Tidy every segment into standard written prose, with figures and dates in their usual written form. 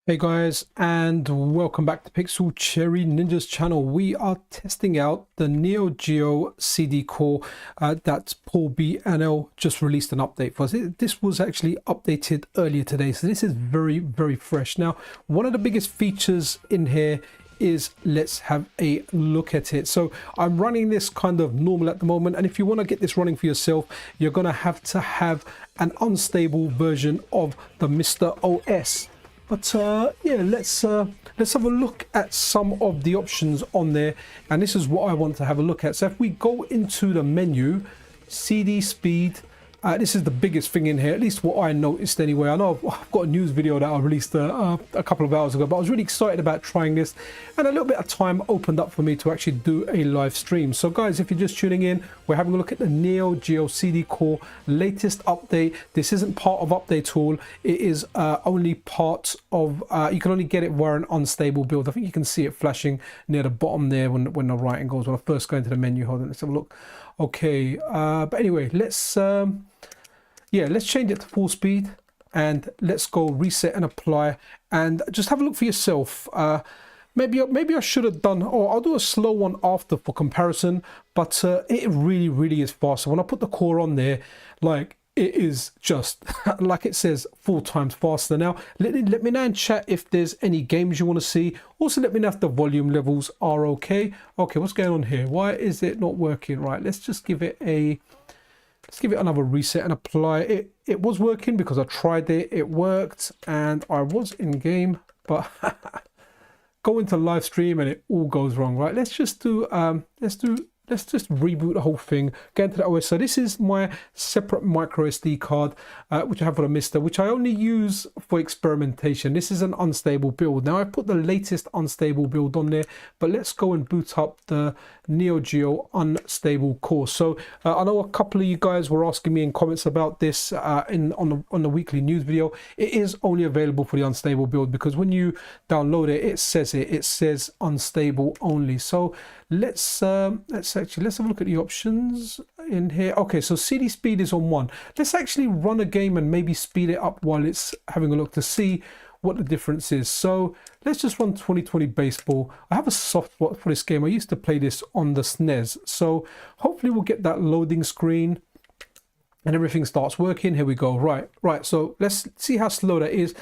Hey guys, and welcome back to Pixel Cherry Ninja's channel. We are testing out the Geo CD core that Paul B and L just released an update for us. This was actually updated earlier today, so this is very fresh. Now, one of the biggest features in here is let's have a look at it. So I'm running this kind of normal at the moment, and if you want to get this running for yourself, you're going to have an unstable version of the MiSTer OS. But yeah, let's have a look at some of the options on there, and this is what I want to have a look at. So if we go into the menu, CD speed, this is the biggest thing in here, at least what I noticed anyway. I know I've got a news video that I released a couple of hours ago, but I was really excited about trying this, and a little bit of time opened up for me to actually do a live stream. So guys, if you're just tuning in, we're having a look at the Geo CD core latest update. This isn't part of update all, it is only part of, you can only get it via an unstable build. I think you can see it flashing near the bottom there when the writing goes. When I first go into the menu, hold on, let's have a look. Okay, but anyway, let's change it to full speed, and let's go reset and apply, and just have a look for yourself. Maybe I should have done, or I'll do a slow one after for comparison, but it really is fast. So when I put the core on there, like, it is just like it says, 4 times faster. Now let me know in chat if there's any games you want to see. Also let me know if the volume levels are okay. What's going on here? Why is it not working? Right, let's just give it another reset and apply. It was working because I tried it, it worked, and I was in game, but go into live stream and it all goes wrong. Right, let's just reboot the whole thing, get into the OS. So this is my separate micro SD card, which I have for the MiSTer, which I only use for experimentation. This is an unstable build. Now I put the latest unstable build on there, but let's go and boot up the Geo unstable core. So I know a couple of you guys were asking me in comments about this on the weekly news video. It is only available for the unstable build, because when you download it, it says unstable only. So let's have a look at the options in here. Okay, so CD speed is on 1. Let's actually run a game and maybe speed it up while it's having a look to see what the difference is. So let's just run 2020 baseball. I have a soft spot for this game. I used to play this on the SNES, so hopefully we'll get that loading screen and everything starts working. Here we go. Right, so let's see how slow that is.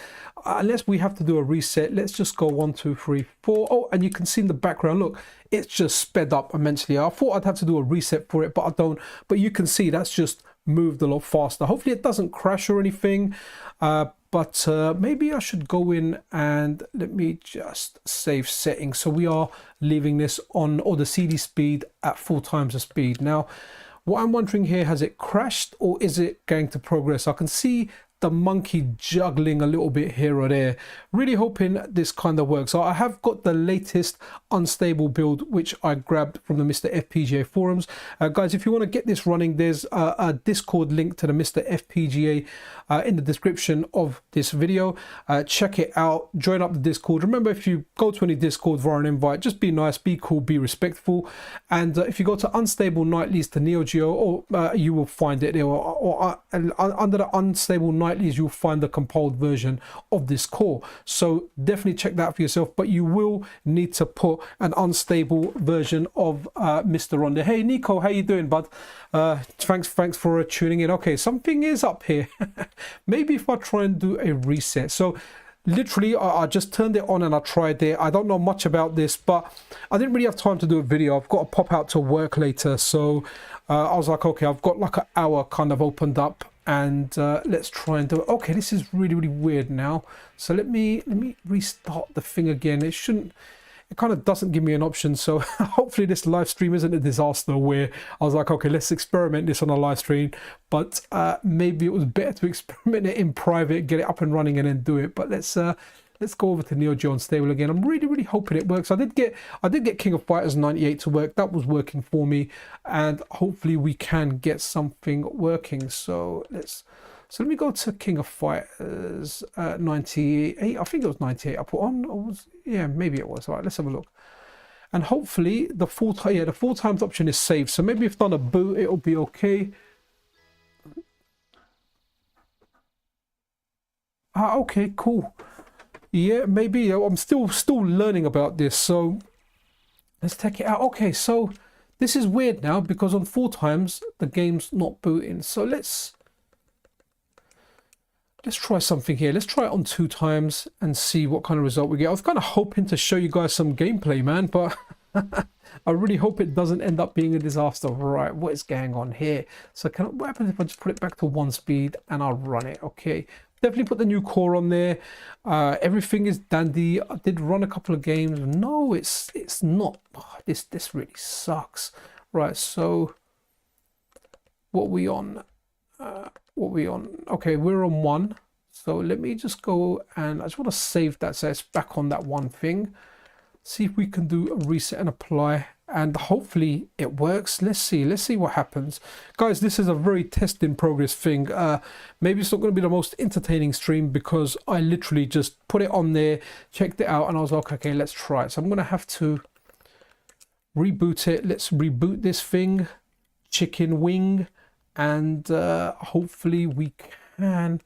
Unless we have to do a reset, let's just go 1 2 3 4. Oh, and you can see in the background, look, it's just sped up immensely. I thought I'd have to do a reset for it, but I don't. But you can see that's just moved a lot faster. Hopefully it doesn't crash or anything, but maybe I should go in and let me just save settings. So we are leaving this on, or the CD speed at 4 times the speed. Now what I'm wondering here, has it crashed or is it going to progress? I can see the monkey juggling a little bit here or there. Really hoping this kind of works. So I have got the latest unstable build, which I grabbed from the MiSTer FPGA forums. Guys, if you want to get this running, there's a Discord link to the MiSTer FPGA in the description of this video. Check it out, join up the Discord. Remember, if you go to any Discord via an invite, just be nice, be cool, be respectful. And if you go to unstable nightlies to Geo, or you will find it there, or under the unstable nightlies you'll find the compiled version of this core. So definitely check that out for yourself, but you will need to put an unstable version of MiSTer on there. Hey Nico, how you doing, bud? Thanks for tuning in. Okay, something is up here. Maybe if I try and do a reset. So literally I just turned it on and I tried it. I don't know much about this, but I didn't really have time to do a video. I've got to pop out to work later, so I was like, okay, I've got like an hour kind of opened up, and let's try and do it. Okay, this is really weird now. So let me restart the thing again. It kind of doesn't give me an option. So hopefully this live stream isn't a disaster where I was like, okay, let's experiment this on a live stream, but maybe it was better to experiment it in private, get it up and running, and then do it. But let's go over to Geo unstable again. I'm really hoping it works. I did get King of Fighters 98 to work. That was working for me, and hopefully we can get something working. So let me go to King of Fighters 98. I think it was 98 I put on, or yeah, maybe it was. All right, let's have a look. And hopefully the 4 times option is saved. So maybe if done a boot, it'll be okay. Okay, cool. Yeah, maybe. I'm still learning about this. So let's take it out. Okay, so this is weird now because on 4 times the game's not booting. So let's try something here. Let's try it on 2 times and see what kind of result we get. I was kind of hoping to show you guys some gameplay, man, but I really hope it doesn't end up being a disaster. Right, what is going on here? So what happens if I just put it back to 1 speed and I'll run it? Okay, definitely put the new core on there. Everything is dandy. I did run a couple of games. No, it's not. Oh, this really sucks. Right, so what we on? What we on? Okay, we're on 1. So let me just go and I just want to save that so it's back on that one thing. See if we can do a reset and apply, and hopefully it works. Let's see what happens, guys. This is a very test in progress thing. Maybe it's not going to be the most entertaining stream because I literally just put it on there, checked it out, and I was like, okay, let's try it. So I'm going to have to reboot it. Let's reboot this thing, chicken wing, and hopefully we can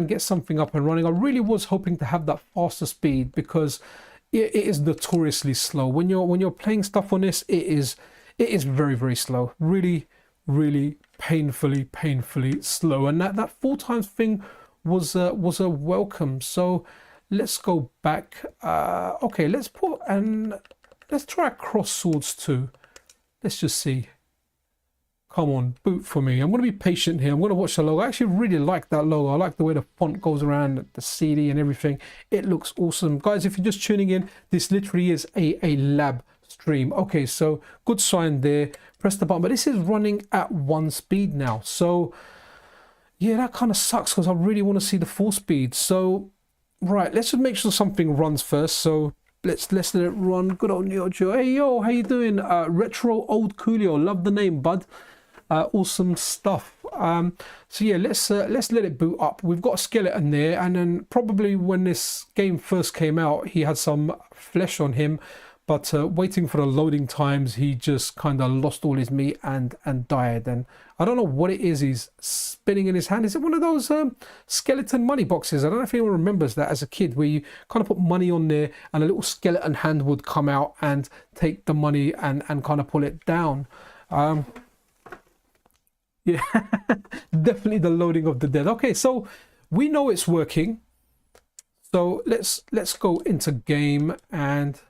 get something up and running. I really was hoping to have that faster speed because it is notoriously slow when you're playing stuff on this. It is very slow, really painfully slow, and that 4 times thing was a welcome. So let's go back. Okay, let's try cross swords too. Let's just see. Come on, boot for me. I'm going to be patient here. I'm going to watch the logo. I actually really like that logo. I like the way the font goes around the CD and everything. It looks awesome. Guys, if you're just tuning in, this literally is a lab stream. Okay, so good sign there. Press the button. But this is running at 1 speed now. So, yeah, that kind of sucks because I really want to see the 4 speed. So, right, let's just make sure something runs first. So, let's let it run. Good old Neo Joe. Hey, yo, how you doing? Retro Old Coolio. Love the name, bud. Awesome stuff. So yeah, let's let it boot up. We've got a skeleton there, and then probably when this game first came out he had some flesh on him, but waiting for the loading times he just kind of lost all his meat and died. And I don't know what it is he's spinning in his hand. Is it one of those skeleton money boxes? I don't know if anyone remembers that as a kid, where you kind of put money on there and a little skeleton hand would come out and take the money and kind of pull it down. Yeah, definitely the loading of the dead. Okay, so we know it's working. So let's go into game, and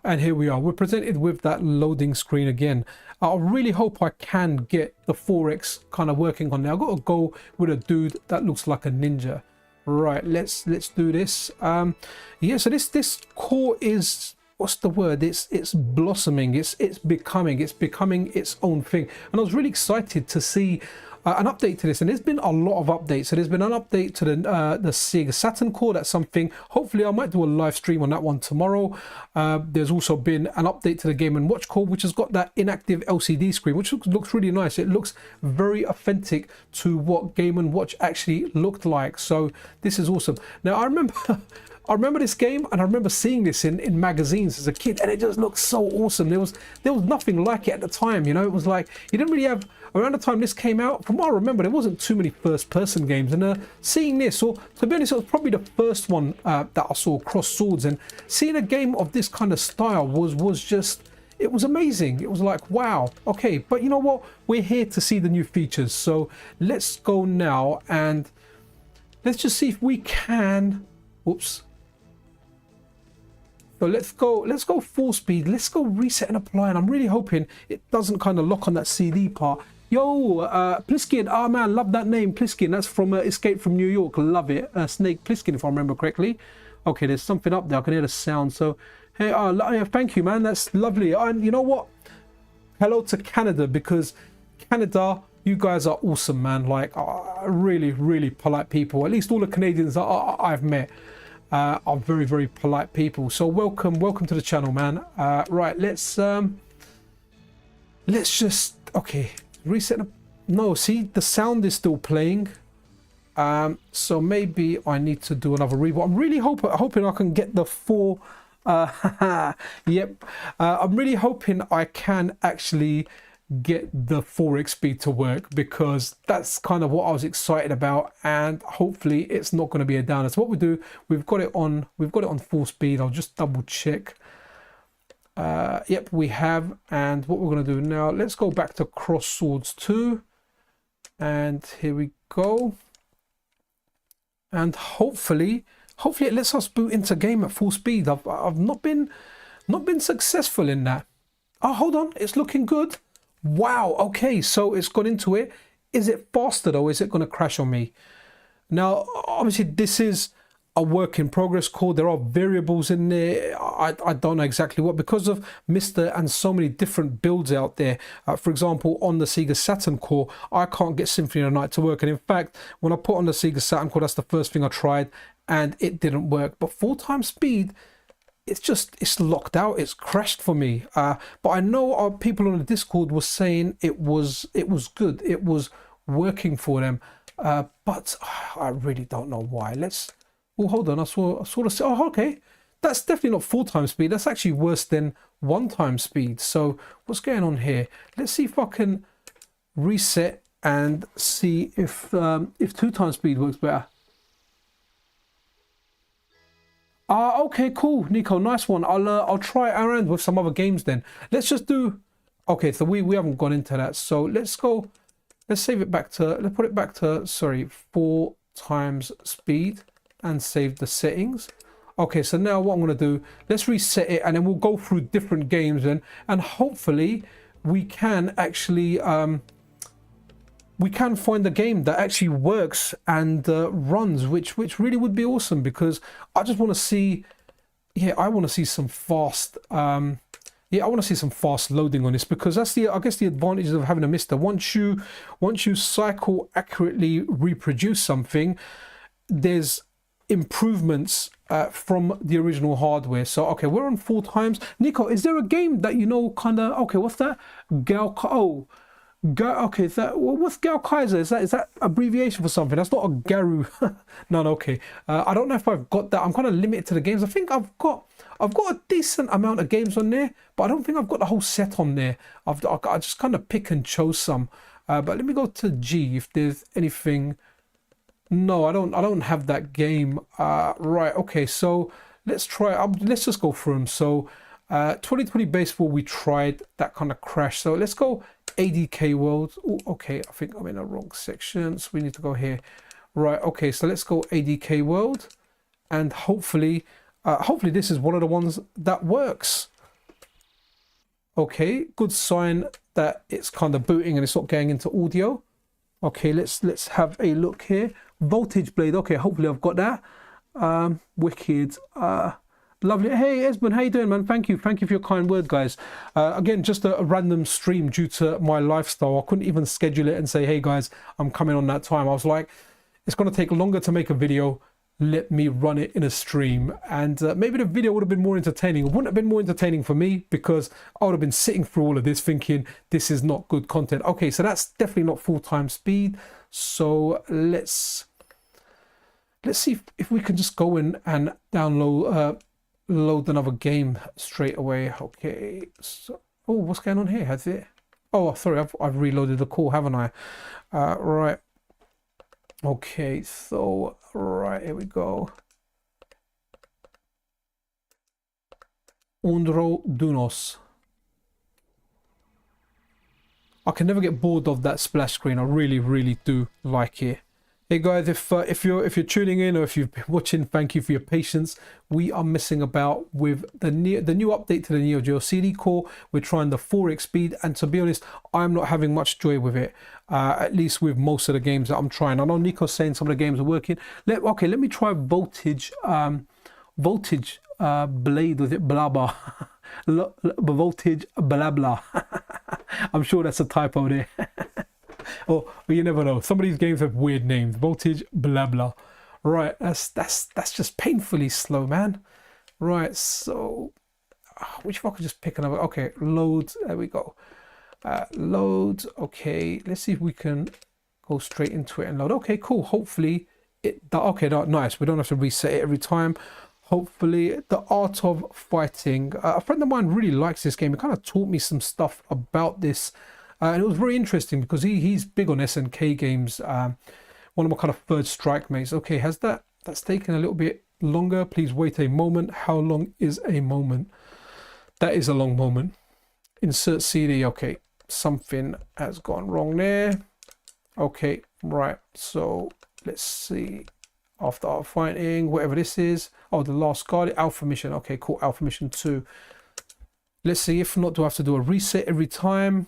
here we are. We're presented with that loading screen again. I really hope I can get the 4X kind of working on there. I've got to go with a dude that looks like a ninja. Right, let's do this. Yeah, so this core is, what's the word? It's blossoming. It's becoming its own thing. And I was really excited to see an update to this, and there's been a lot of updates. So there's been an update to the Sega Saturn core. That's something. Hopefully I might do a live stream on that one tomorrow. There's also been an update to the Game & Watch core, which has got that inactive LCD screen, which looks really nice. It looks very authentic to what Game & Watch actually looked like. So this is awesome. Now I remember this game, and I remember seeing this in magazines as a kid, and it just looked so awesome. There was nothing like it at the time, you know. It was like you didn't really have, around the time this came out, from what I remember, there wasn't too many first-person games. And seeing this, or to be honest, it was probably the first one that I saw, cross swords, and seeing a game of this kind of style was just, it was amazing. It was like, wow, okay. But you know what? We're here to see the new features, so let's go now and let's just see if we can. Whoops. So let's go 4 speed. Let's go reset and apply. And I'm really hoping it doesn't kind of lock on that CD part. Yo, Pliskin. Oh man, love that name, Pliskin. That's from Escape from New York. Love it. Snake Pliskin, if I remember correctly. Okay, there's something up there. I can hear the sound. So, hey, thank you, man. That's lovely. And you know what? Hello to Canada, because Canada, you guys are awesome, man. Like, really polite people. At least all the Canadians that I've met are very polite people. So welcome to the channel, man. Right, let's just, okay, reset. No, see, the sound is still playing. So maybe I need to do another reboot. I'm really hoping I can get the 4. Yep. I'm really hoping I can actually get the 4x speed to work, because that's kind of what I was excited about, and hopefully it's not going to be a downer. So what we do, we've got it on full speed. I'll just double check. Yep, we have. And what we're going to do now, let's go back to Cross Swords 2, and here we go. And hopefully it lets us boot into game at full speed. I've not been successful in that. Oh, hold on, it's looking good. Wow, okay, so it's gone into it. Is it faster though? Is it going to crash on me? Now, obviously, this is a work in progress code. There are variables in there. I don't know exactly what, because of MiSTer and so many different builds out there. For example, on the Sega Saturn core, I can't get Symphony of the Night to work. And in fact, when I put on the Sega Saturn core, that's the first thing I tried, and it didn't work. But full-time speed, it's locked out, it's crashed for me. But I know people on the Discord were saying it was good, it was working for them, but I really don't know why. Oh, hold on, I sort of oh, okay, that's definitely not full-time speed. That's actually worse than one-time speed. So what's going on here? Let's see if I can reset and see if two-time speed works better. Okay, cool, Nico, nice one. I'll try around with some other games then. Let's just do. Okay, so we haven't gone into that. So let's save it back to. Let's put it back to 4 times speed and save the settings. Okay, so now what I'm gonna do, let's reset it, and then we'll go through different games and hopefully we can actually we can find a game that actually works and runs, which really would be awesome, because I just want to see, I want to see some fast, I want to see some fast loading on this, because that's I guess the advantage of having a MiSTer. Once you cycle accurately reproduce something, there's improvements from the original hardware. So okay, we're on 4 times. Nico, is there a game that kind of, okay, what's that? Okay, what's Gao Kaiser? Is that abbreviation for something? That's not a Garu. No, okay. I don't know if I've got that. I'm kind of limited to the games. I think I've got a decent amount of games on there, but I don't think I've got the whole set on there. I just kind of pick and chose some. But let me go to G if there's anything. No, I don't have that game. Right. Okay. So let's try. Let's just go through them. So 2020 baseball, we tried, that kind of crash. So let's go ADK World. Ooh, okay, I think I'm in the wrong section, so we need to go here. Right, okay, so let's go ADK World, and hopefully this is one of the ones that works. Okay, good sign that it's kind of booting and it's not going into audio. Okay, let's have a look here. Voltage Blade. Okay, hopefully I've got that. Wicked. Lovely. Hey Esmond, how you doing, man? Thank you for your kind word, guys. Again, just a random stream due to my lifestyle. I couldn't even schedule it and say, hey guys, I'm coming on that time. I was like, it's going to take longer to make a video, let me run it in a stream. And maybe the video would have been more entertaining. It wouldn't have been more entertaining for me, because I would have been sitting through all of this thinking this is not good content. Okay, so that's definitely not full-time speed. So let's see if we can just go in and download load another game straight away. Okay, so oh, what's going on here? Has it? Oh, sorry, I've reloaded the call, haven't I? Right. Okay, so right, here we go. Undro Dunos. I can never get bored of that splash screen. I really do like it. Hey guys, if you're tuning in or if you've been watching, thank you for your patience. We are messing about with the new update to the Geo CD core. We're trying the 4x speed, and to be honest, I'm not having much joy with it. At least with most of the games that I'm trying. I know Nico's saying some of the games are working. Okay, let me try Voltage Blade with it, blah blah. Voltage blah blah. I'm sure that's a typo there. Oh, you never know. Some of these games have weird names. Voltage blah blah. Right, that's just painfully slow, man. Right, so which if I could just pick another. Okay, load. There we go. Load. Okay, let's see if we can go straight into it and load. Okay, cool. Hopefully it. Okay, nice. We don't have to reset it every time. Hopefully, The Art of Fighting. A friend of mine really likes this game. He kind of taught me some stuff about this and it was very interesting because he's big on SNK games. One of my kind of third strike mates. Okay, that's taken a little bit longer. Please wait a moment. How long is a moment? That is a long moment. Insert CD. Okay, something has gone wrong there. Okay, right, so let's see. After our fighting, whatever this is. Oh, the last guard, alpha mission. Okay, cool, alpha mission 2. Let's see. If not, do I have to do a reset every time?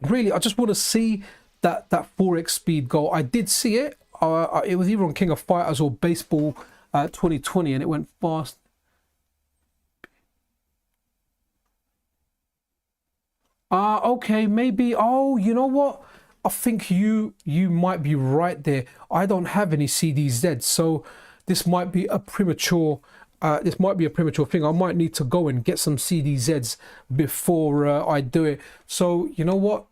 Really, I just want to see that 4x speed go. I did see it. It was either on King of Fighters or Baseball 2020, and it went fast. Okay, maybe. Oh, you know what? I think you might be right there. I don't have any CDZ, so this might be a premature thing. I might need to go and get some CDZs before I do it. So you know what?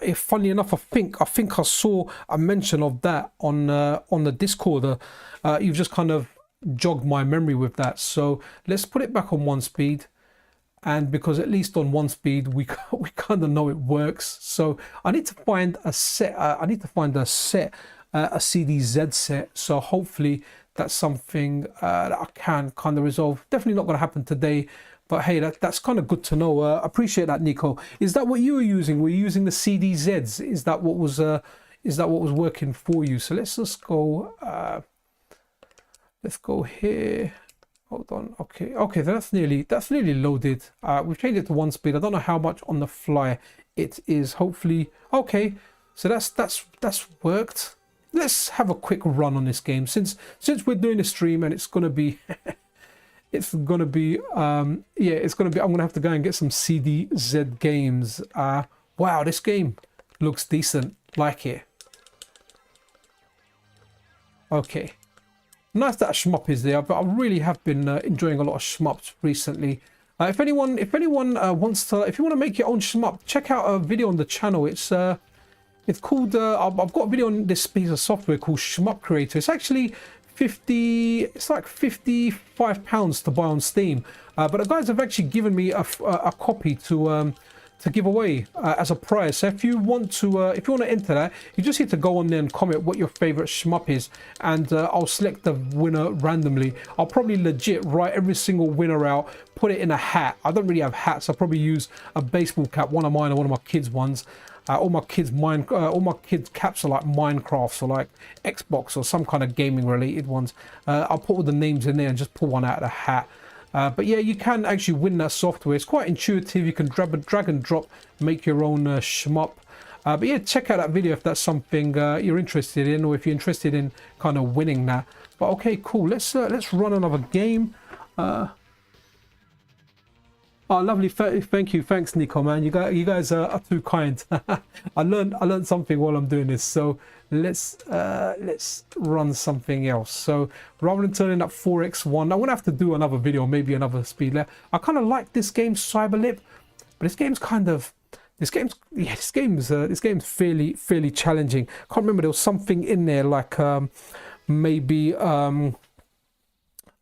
If funny enough, I think I saw a mention of that on the Discord. You've just kind of jogged my memory with that. So let's put it back on 1 speed. And because at least on 1 speed we kind of know it works. So I need to find a set. I need to find a set, a CDZ set. So hopefully that's something that I can kind of resolve. Definitely not going to happen today, but hey, that's kind of good to know. Appreciate that, Nico. Is that what you were using? Were you using the CDZs? Is that what was working for you? So let's just go. Let's go here. Hold on. Okay, that's nearly loaded. We've changed it to 1 speed. I don't know how much on the fly it is. Hopefully, okay. So that's worked. Let's have a quick run on this game since we're doing a stream, and it's gonna be yeah, it's gonna be. I'm gonna have to go and get some CDZ games. Wow, this game looks decent. Like it. Okay. Nice that a shmup is there, but I really have been enjoying a lot of shmups recently. If anyone wants to, if you want to make your own shmup, check out a video on the channel. It's called. I've got a video on this piece of software called Shmup Creator. It's actually it's like £55 to buy on Steam. But the guys have actually given me a copy to give away as a prize. So if you want to enter that, you just need to go on there and comment what your favorite shmup is, and I'll select the winner randomly. I'll probably legit write every single winner out, put it in a hat. I don't really have hats. I'll probably use a baseball cap, one of mine or one of my kids' ones. All my kids' caps are like Minecraft or like Xbox or some kind of gaming related ones. I'll put all the names in there and just pull one out of the hat. But yeah, you can actually win that software. It's quite intuitive. You can drag and drop, make your own shmup. But yeah, check out that video if that's something you're interested in, or if you're interested in kind of winning that. But okay, cool. Let's run another game. Oh, lovely. Thank you. Thanks, Nico, man. You guys are too kind. I learned something while I'm doing this. So let's run something else. So rather than turning up 4x1, I'm gonna have to do another video, maybe another speed left. I kind of like this game, Cyberlip, but this game's fairly challenging. Can't remember, there was something in there like maybe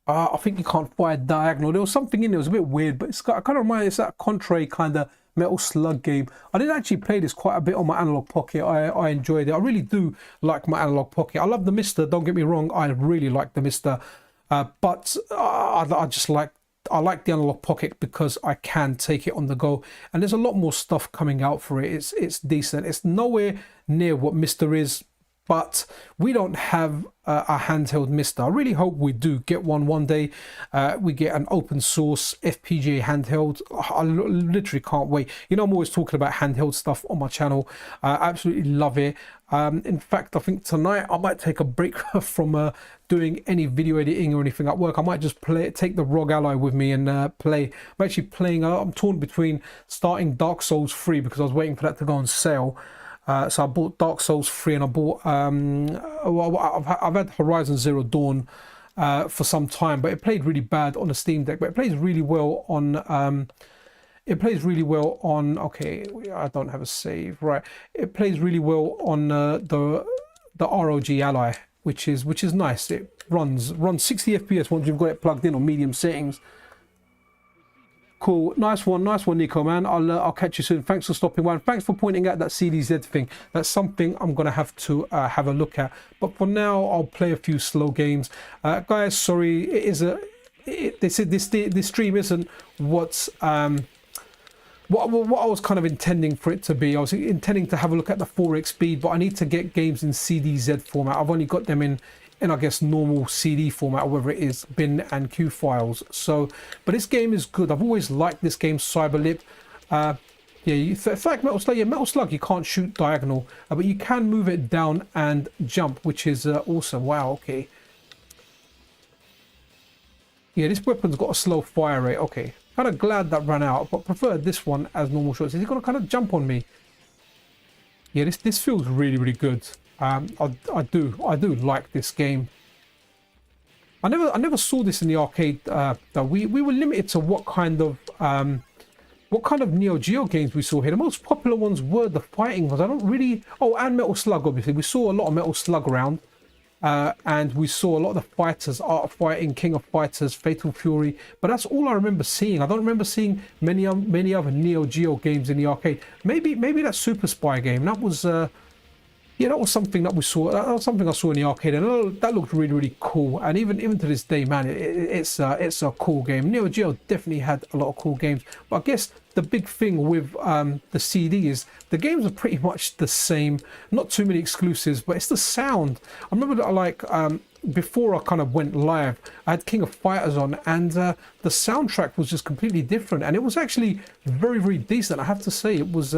I think you can't fire diagonal. There was something in there. It was a bit weird, but it's kind of reminds me, it's that Contra kind of Metal Slug game. I did actually play this quite a bit on my Analog Pocket. I enjoyed it. I really do like my Analog Pocket. I love the MiSTer. Don't get me wrong. I really like the MiSTer, but I like the Analog Pocket because I can take it on the go, and there's a lot more stuff coming out for it. It's decent. It's nowhere near what MiSTer is, but we don't have a handheld MiSTer. I really hope we do get one day. We get an open source FPGA handheld. I literally can't wait. You know, I'm always talking about handheld stuff on my channel. I absolutely love it. In fact, I think tonight I might take a break from doing any video editing or anything at work. I might just take the ROG Ally with me and play. I'm actually playing. I'm torn between starting Dark Souls 3 because I was waiting for that to go on sale. So I bought Dark Souls 3, and I bought I've had Horizon Zero Dawn for some time, but it played really bad on the Steam Deck, but it plays really well on okay, I don't have a save, right? It plays really well on the ROG Ally, which is nice. It runs 60 FPS once you've got it plugged in on medium settings. Cool, nice one, Nico, man. I'll catch you soon. Thanks for stopping by. Thanks for pointing out that CDZ thing. That's something I'm gonna have to have a look at. But for now, I'll play a few slow games. Guys, sorry, it is a this stream isn't what's what I was kind of intending for it to be. I was intending to have a look at the 4x speed, but I need to get games in CDZ format. I've only got them in I guess normal CD format, or whether it is bin and Q files. So, but this game is good. I've always liked this game, Cyberlip. Yeah, it's like Metal Slug. Yeah, Metal Slug, you can't shoot diagonal, but you can move it down and jump, which is awesome. Wow, okay. Yeah, this weapon's got a slow fire rate. Okay, kind of glad that ran out, but prefer this one as normal shots. Is he gonna kind of jump on me? Yeah, this feels really good. I do like this game. I never saw this in the arcade. Though we were limited to what kind of Neo Geo games we saw here. The most popular ones were the fighting ones. I don't really. Oh, and Metal Slug, obviously. We saw a lot of Metal Slug around, and we saw a lot of the fighters, Art of Fighting, King of Fighters, Fatal Fury. But that's all I remember seeing. I don't remember seeing many other Neo Geo games in the arcade. Maybe that Super Spy game. That was. Yeah, that was something that we saw. That was something I saw in the arcade, and that looked really cool. And even to this day, man, it's a cool game. Neo Geo definitely had a lot of cool games. But I guess the big thing with the CD is the games are pretty much the same. Not too many exclusives, but it's the sound. I remember that, like, before I kind of went live, I had King of Fighters on, and the soundtrack was just completely different, and it was actually very decent. I have to say, it was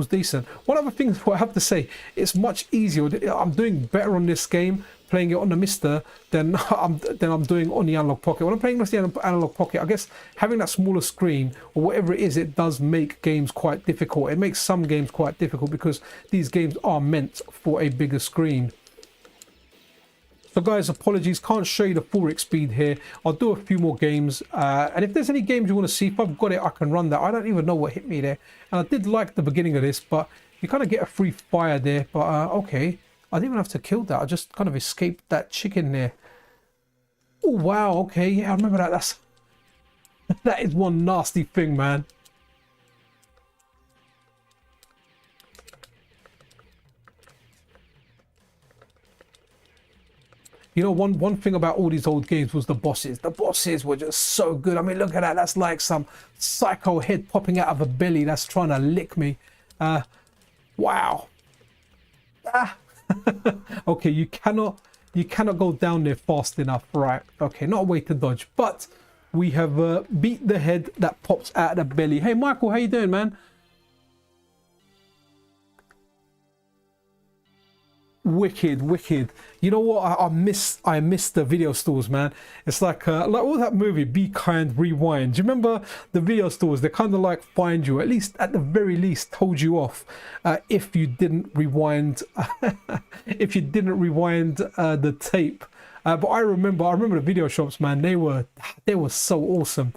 decent. One other thing I have to say, it's much easier. I'm doing better on this game playing it on the MiSTer than I'm doing on the Analog Pocket. When I'm playing with the Analog Pocket, I guess having that smaller screen or whatever it is, it does make games quite difficult. It makes some games quite difficult because these games are meant for a bigger screen. So guys, apologies, can't show you the 4x speed here. I'll do a few more games, and if there's any games you want to see, if I've got it, I can run that. I don't even know what hit me there, and I did like the beginning of this, but you kind of get a free fire there. But okay, I didn't even have to kill that. I just kind of escaped that chicken there. Oh wow, okay, yeah, I remember that. That's that is one nasty thing, man. You know, one thing about all these old games was the bosses. The bosses were just so good. I mean, look at that. That's like some psycho head popping out of a belly that's trying to lick me. Wow. Okay, you cannot go down there fast enough. Right. Okay, not a way to dodge. But we have beat the head that pops out of the belly. Hey, Michael, how you doing, man? Wicked. You know what, I miss the video stores, man. It's like all that movie Be Kind, Rewind. Do you remember the video stores? They kind of like find you, at the very least told you off if you didn't rewind the tape. But I remember the video shops, man. They were so awesome.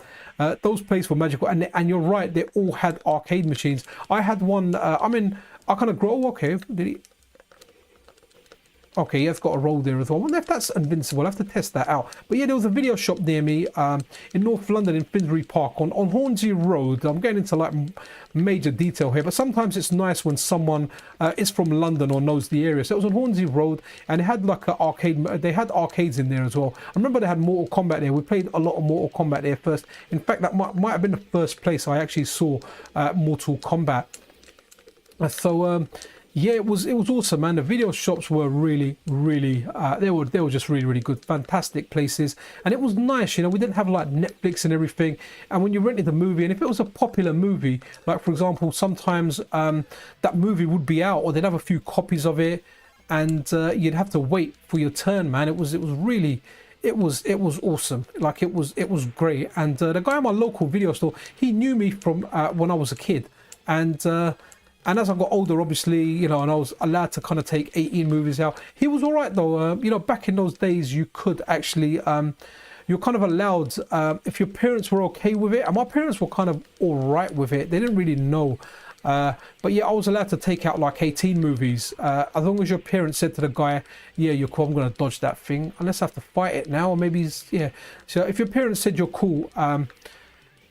Those places were magical, and you're right, they all had arcade machines. I had one. I kind of grew. Oh, okay, did he? Okay, it's got a roll there as well. I wonder if that's invincible. I'll have to test that out. But yeah, there was a video shop near me in North London in Finsbury Park on Hornsey Road. I'm getting into like major detail here, but sometimes it's nice when someone is from London or knows the area. So it was on Hornsey Road, and it had like an arcade. They had arcades in there as well. I remember they had Mortal Kombat there. We played a lot of Mortal Kombat there first. In fact, that might have been the first place I actually saw Mortal Kombat. Yeah, it was awesome, man. The video shops were really they were just really good, fantastic places, and it was nice. You know, we didn't have like Netflix and everything, and when you rented a movie, and if it was a popular movie, like for example, sometimes that movie would be out, or they'd have a few copies of it, and you'd have to wait for your turn, man. It was awesome. Like it was great. And the guy at my local video store, he knew me from when I was a kid, and as I got older, obviously, you know, and I was allowed to kind of take 18 movies out. He was all right, though. You know, back in those days, you could actually, you're kind of allowed, if your parents were okay with it. And my parents were kind of all right with it. They didn't really know. But yeah, I was allowed to take out like 18 movies. As long as your parents said to the guy, yeah, you're cool, I'm going to dodge that thing. Unless I have to fight it now. Or maybe, yeah. So if your parents said you're cool,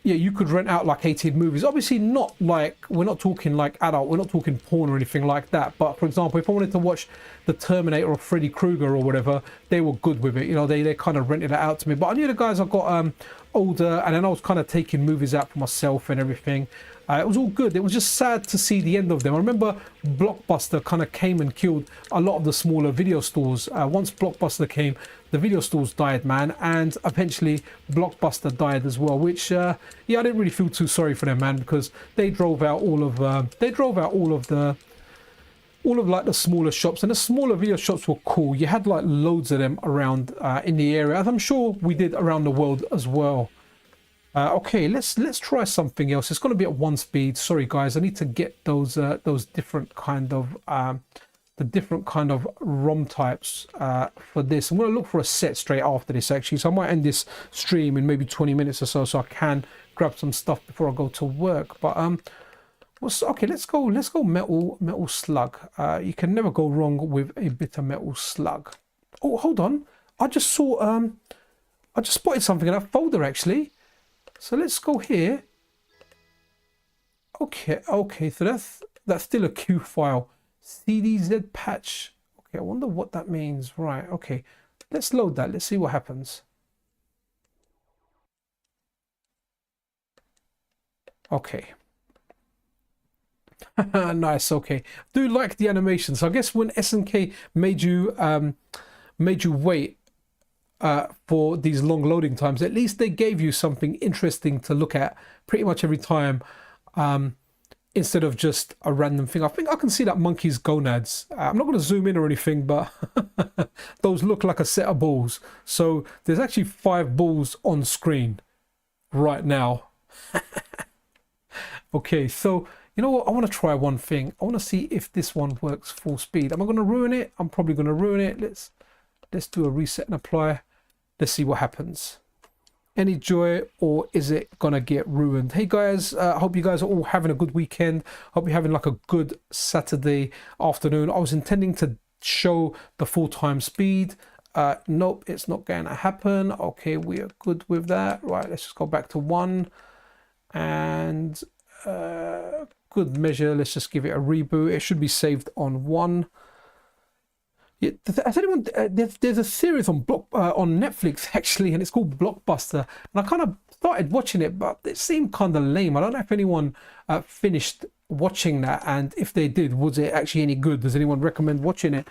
yeah, you could rent out like 18 movies. Obviously not like, we're not talking like adult, we're not talking porn or anything like that. But for example, if I wanted to watch the Terminator or Freddy Krueger or whatever, they were good with it. You know, they kind of rented it out to me. But I knew the guys I got older, and then I was kind of taking movies out for myself and everything. It was all good. It was just sad to see the end of them. I remember Blockbuster kind of came and killed a lot of the smaller video stores. Once Blockbuster came, the video stores died, man, and eventually Blockbuster died as well. Which, yeah, I didn't really feel too sorry for them, man, because they drove out all of like the smaller shops, and the smaller video shops were cool. You had like loads of them around in the area, as I'm sure we did around the world as well. Okay, let's try something else. It's going to be at 1 speed. Sorry guys, I need to get those different kind of the different kind of ROM types for this. I'm going to look for a set straight after this actually, so I might end this stream in maybe 20 minutes or so I can grab some stuff before I go to work. But okay, let's go metal slug. You can never go wrong with a bit of metal slug. Oh, hold on, I just saw I just spotted something in that folder actually. So let's go here. Okay, so that's still a Q file. CDZ patch. Okay, I wonder what that means. Right, okay. Let's load that. Let's see what happens. Okay. Nice, okay. Do like the animation. So I guess when SNK made you wait for these long loading times, at least they gave you something interesting to look at pretty much every time, instead of just a random thing. I think I can see that monkey's gonads. I'm not going to zoom in or anything, but those look like a set of balls. So there's actually 5 balls on screen right now. Okay, so you know what, I want to try one thing. I want to see if this one works full speed. Am I going to ruin it? I'm probably going to ruin it. Let's do a reset and apply. Let's see what happens. Any joy, or is it gonna get ruined? Hey guys, I hope you guys are all having a good weekend. Hope you're having like a good Saturday afternoon. I was intending to show the full-time speed. Nope, it's not going to happen. Okay, we are good with that. Right, let's just go back to 1 and good measure. Let's just give it a reboot. It should be saved on 1. Yeah, has anyone, there's a series on Netflix actually, and it's called Blockbuster, and I kind of started watching it, but it seemed kind of lame. I don't know if anyone finished watching that, and if they did, was it actually any good? Does anyone recommend watching it?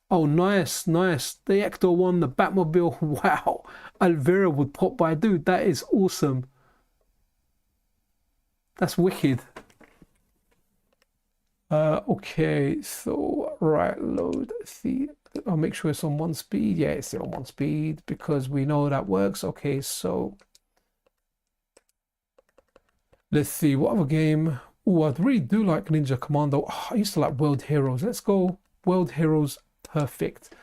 Oh, nice. The Ecto one, the Batmobile. Wow, Alvera would pop by, dude. That is awesome. That's wicked. Okay, so right, load. See, I'll make sure it's on 1 speed. Yeah, it's still on 1 speed because we know that works. Okay, so let's see what other game. Oh, I really do like Ninja Commando. Oh, I used to like World Heroes. Let's go World Heroes Perfect.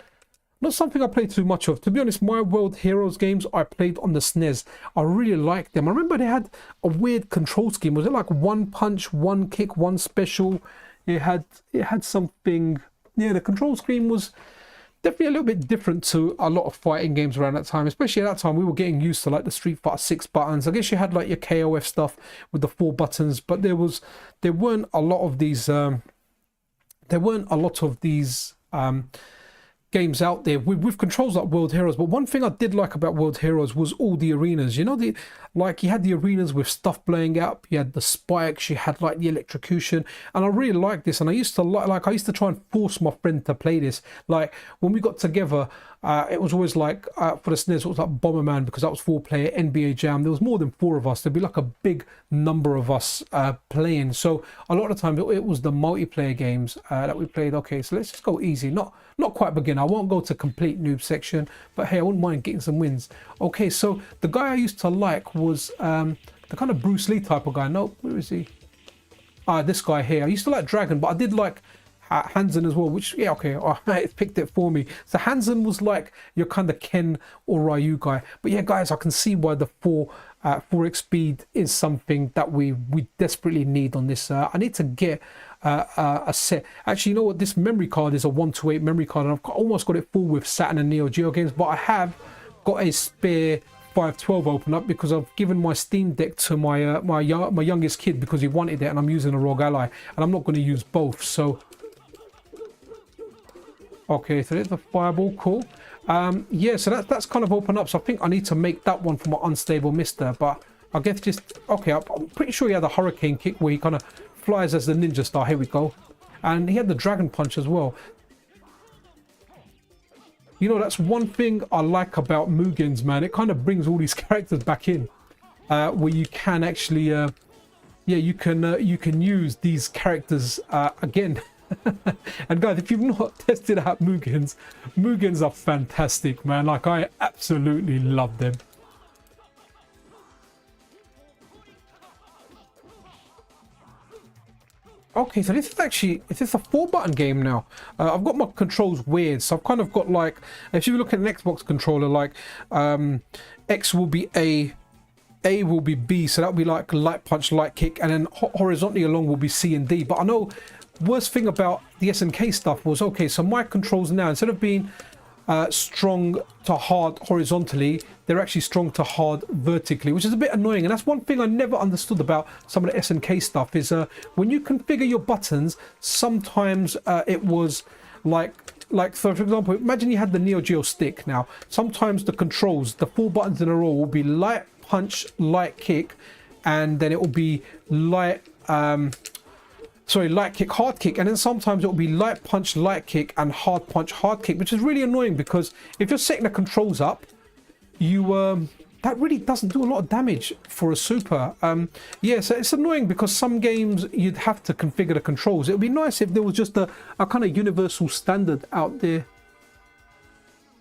Not something I play too much of. To be honest, my World Heroes games I played on the SNES. I really liked them. I remember they had a weird control scheme. Was it like 1 punch, 1 kick, 1 special? It had something. Yeah, the control scheme was definitely a little bit different to a lot of fighting games around that time. Especially at that time, we were getting used to like the Street Fighter 6 buttons. I guess you had like your KOF stuff with the 4 buttons, but there weren't a lot of these. Games out there with controls like World Heroes. But one thing I did like about World Heroes was all the arenas. You know, you had the arenas with stuff blowing up, you had the spikes, you had like the electrocution, and I really liked this. And I used to try and force my friend to play this. Like when we got together, it was always like for the SNES, it was like Bomberman, because that was 4-player, NBA Jam. There was more than 4 of us. There'd be like a big number of us playing. So a lot of the time it was the multiplayer games that we played. Okay, so let's just go easy. Not quite beginner. I won't go to complete noob section, but hey, I wouldn't mind getting some wins. Okay, so the guy I used to like was the kind of Bruce Lee type of guy. No, where is he? This guy here. I used to like Dragon, but I did like Hansen as well, which, yeah, okay, it picked it for me. So Hansen was like your kind of Ken or Ryu guy. But yeah, guys, I can see why the 4x speed is something that we desperately need on this. I need to get a set. Actually, you know what, this memory card is a 128 memory card, and I've almost got it full with Saturn and Neo Geo games, but I have got a spare 512 open up because I've given my Steam Deck to my my youngest kid because he wanted it, and I'm using a ROG Ally, and I'm not going to use both. So okay, so there's the fireball. Cool. Yeah, so that's kind of open up. So I think I need to make that one for my unstable MiSTer, but I guess just okay. I'm pretty sure he had a hurricane kick where he kind of flies as the ninja star. Here we go. And he had the dragon punch as well. You know, that's one thing I like about Mugens, man. It kind of brings all these characters back in, where you can actually, yeah, you can use these characters again. And guys, if you've not tested out Mugens, Mugens are fantastic, man. Like, I absolutely love them. Okay, so this is actually, is this a 4-button game now? I've got my controls weird, so I've kind of got like, if you look at an Xbox controller, like X will be A will be B, so that'll be like light punch, light kick, and then horizontally along will be C and D. But I know worst thing about the SNK stuff was, okay, so my controls now, instead of being strong to hard horizontally, they're actually strong to hard vertically, which is a bit annoying. And that's one thing I never understood about some of the SNK stuff is when you configure your buttons, sometimes it was like so for example, imagine you had the Neo Geo stick. Now sometimes the controls, the 4 buttons in a row, will be light punch, light kick, and then it will be light light kick, hard kick, and then sometimes it will be light punch, light kick, and hard punch, hard kick, which is really annoying because if you're setting the controls up, you that really doesn't do a lot of damage for a super. Yeah, so it's annoying because some games you'd have to configure the controls. It would be nice if there was just a kind of universal standard out there.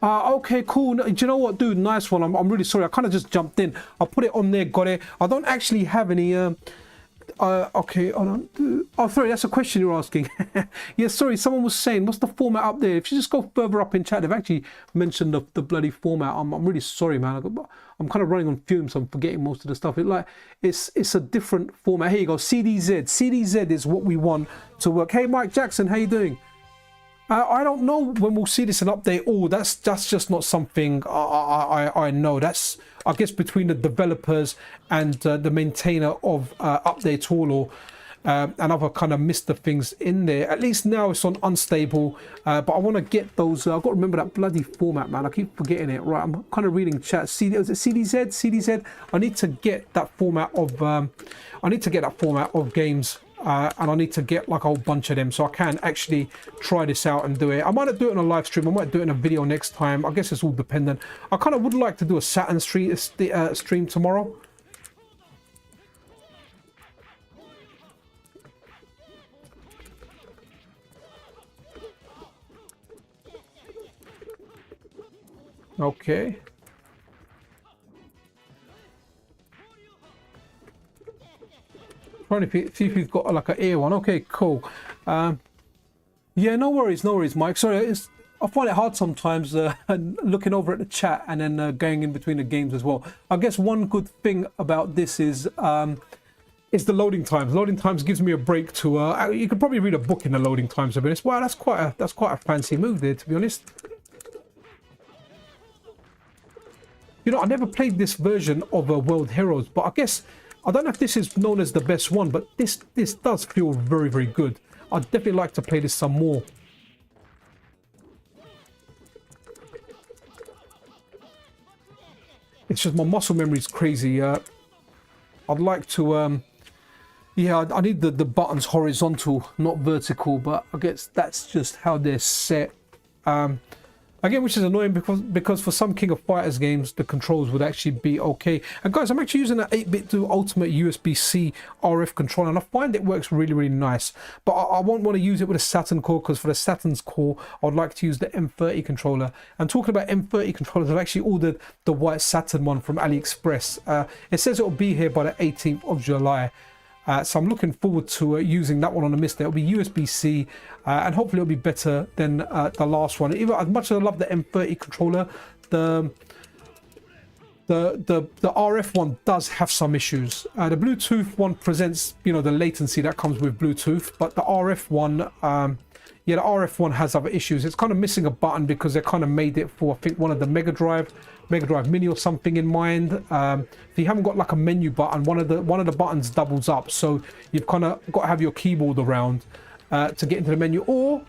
Okay, cool. Do you know what, dude? Nice one. I'm really sorry. I kind of just jumped in. I put it on there, got it. I don't actually have any okay, hold on. Oh, sorry, that's a question you're asking. Yeah, sorry, someone was saying, what's the format up there? If you just go further up in chat, they've actually mentioned the bloody format. I'm really sorry, man. I'm kind of running on fumes, so I'm forgetting most of the stuff. It's a different format. Here you go, CDZ. CDZ is what we want to work. Hey, Mike Jackson, how you doing? I don't know when we'll see this in update. Oh, that's just not something I know. That's, I guess, between the developers and the maintainer of Update Tool or and other kind of MiSTer things in there. At least now it's on unstable, but I want to get those. I've got to remember that bloody format, man. I keep forgetting it. Right, I'm kind of reading chat. Was it CDZ? CDZ. I need to get that format of. I need to get that format of games. And I need to get like a whole bunch of them so I can actually try this out and do it. I might not do it on a live stream. I might do it in a video next time. I guess it's all dependent. I kind of would like to do a Saturn stream tomorrow. Okay. Trying to see if he's got like an ear one. Okay, cool. Yeah, no worries, Mike. Sorry, I find it hard sometimes looking over at the chat and then going in between the games as well. I guess one good thing about this is the loading times. Loading times gives me a break to. You could probably read a book in the loading times. To be honest, wow, that's quite a fancy move there. To be honest. You know, I never played this version of World Heroes, but I guess. I don't know if this is known as the best one, but this does feel very, very good. I'd definitely like to play this some more. It's just my muscle memory is crazy. I'd like to, yeah, I need the buttons horizontal, not vertical, but I guess that's just how they're set. Again, which is annoying because for some King of Fighters games, the controls would actually be okay. And guys, I'm actually using an 8BitDo Ultimate USB-C RF controller, and I find it works really, really nice. But I won't want to use it with a Saturn core, because for the Saturn's core, I'd like to use the M30 controller. And talking about M30 controllers, I've actually ordered the white Saturn one from AliExpress. It says it will be here by the 18th of July. So I'm looking forward to using that one on the MiSTer. It'll be USB-C, and hopefully it'll be better than the last one. Even as much as I love the M30 controller, the the RF one does have some issues. The Bluetooth one presents, you know, the latency that comes with Bluetooth, but the RF one, yeah, the RF one has other issues. It's kind of missing a button because they kind of made it for, I think, one of the Mega Drive Mini or something in mind. If you haven't got like a menu button, one of the buttons doubles up, so you've kind of got to have your keyboard around to get into the menu. Or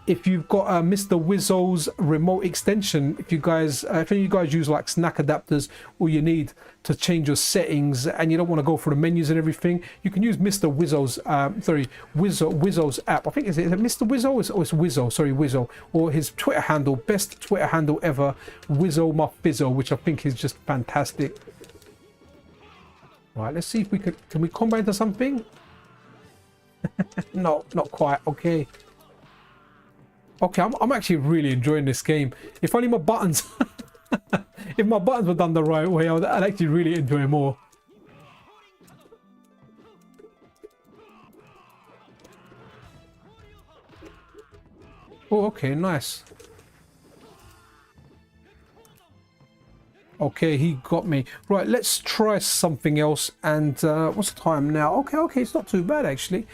if you've got MiSTer Wizzo's remote extension, if any of you guys use like snack adapters, or you need to change your settings and you don't want to go through the menus and everything, you can use MiSTer Wizzo's Wizzo's app. I think is it MiSTer Wizzo, or it's Wizzo, sorry, Wizzo, or his Twitter handle, best Twitter handle ever, Wizzo my Fizzo, which I think is just fantastic. Right, let's see if we can we combo into something? No, not quite. Okay. Okay, I'm actually really enjoying this game. If only my buttons, if my buttons were done the right way, I'd actually really enjoy it more. Oh, okay, nice. Okay, he got me. Right, let's try something else. And what's the time now? Okay, it's not too bad actually.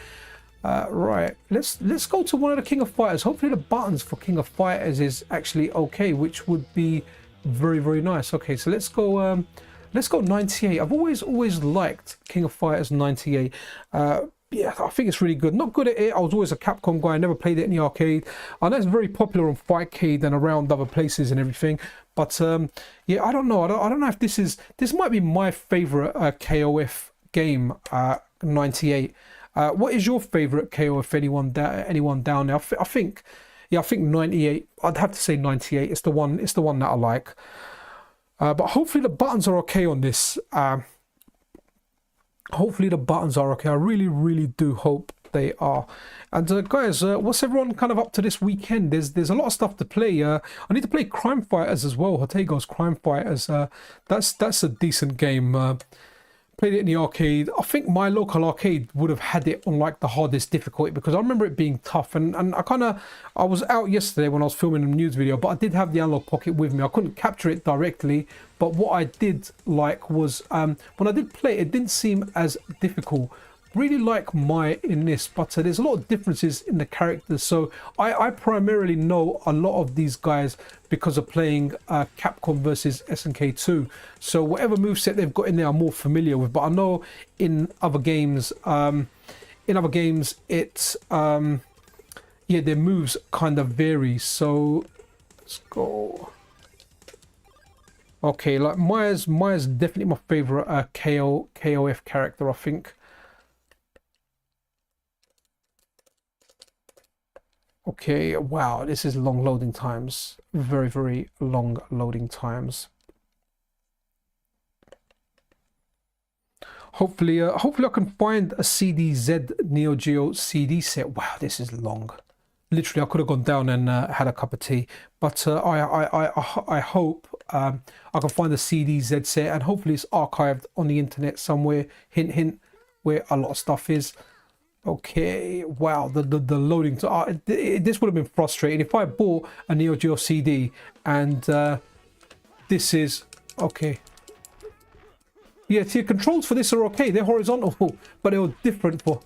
Right, let's go to one of the King of Fighters. Hopefully the buttons for King of Fighters is actually okay, which would be very nice. Okay, so let's go 98. I've always liked King of Fighters 98. Yeah, I think it's really good. Not good at it. I was always a Capcom guy. I never played it in the arcade. I know it's very popular on Fightcade and around other places and everything. But yeah, I don't know. I don't know if this might be my favorite KOF game. 98. What is your favorite KOF? Anyone down there? I think 98. I'd have to say 98. It's the one that I like. But hopefully the buttons are okay on this. Hopefully the buttons are okay. I really do hope they are. And guys, what's everyone kind of up to this weekend? There's a lot of stuff to play. I need to play Crime Fighters as well. Hotego's Crime Fighters. That's a decent game. Played it in the arcade. I think my local arcade would have had it on like the hardest difficulty, because I remember it being tough, and I was out yesterday when I was filming a news video, but I did have the analog pocket with me. I couldn't capture it directly, but what I did like was when I did play it, it didn't seem as difficult. Really like my in this, but there's a lot of differences in the characters. So I primarily know a lot of these guys because of playing Capcom versus SNK 2. So whatever moveset they've got in there, I'm more familiar with. But I know in other games, it's yeah, their moves kind of vary. So let's go. Okay, like Maya's definitely my favorite KOF character, I think. Okay, wow, this is long loading times. Very long loading times. Hopefully I can find a CDZ Neo Geo CD set. Wow, this is long. Literally, I could have gone down and had a cup of tea. But I hope I can find the CDZ set, and hopefully it's archived on the internet somewhere. Hint, hint, where a lot of stuff is. Okay, wow, the loading. This would have been frustrating if I bought a Neo Geo CD and this is okay. Yeah, see, controls for this are okay. They're horizontal, but they were different for.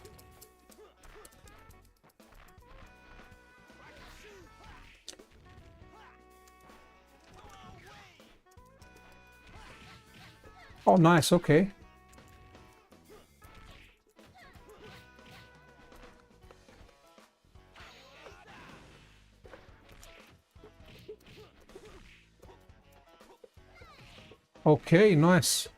Oh, nice. Okay. Okay, nice.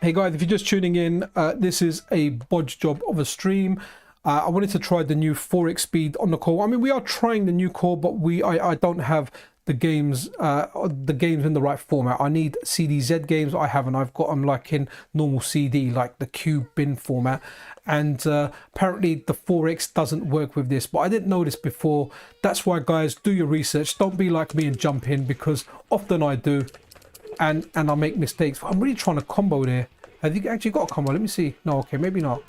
Hey guys, if you're just tuning in, this is a bodge job of a stream. I wanted to try the new 4x speed on the core. I mean, we are trying the new core, but I don't have the games in the right format. I need CDZ games. I haven't. I've got them like in normal CD, like the cube bin format. And apparently the 4x doesn't work with this, but I didn't know this before. That's why, guys, do your research. Don't be like me and jump in, because often I do, and I make mistakes. I'm really trying to combo there. Have you actually got a combo? Let me see. No, okay, maybe not.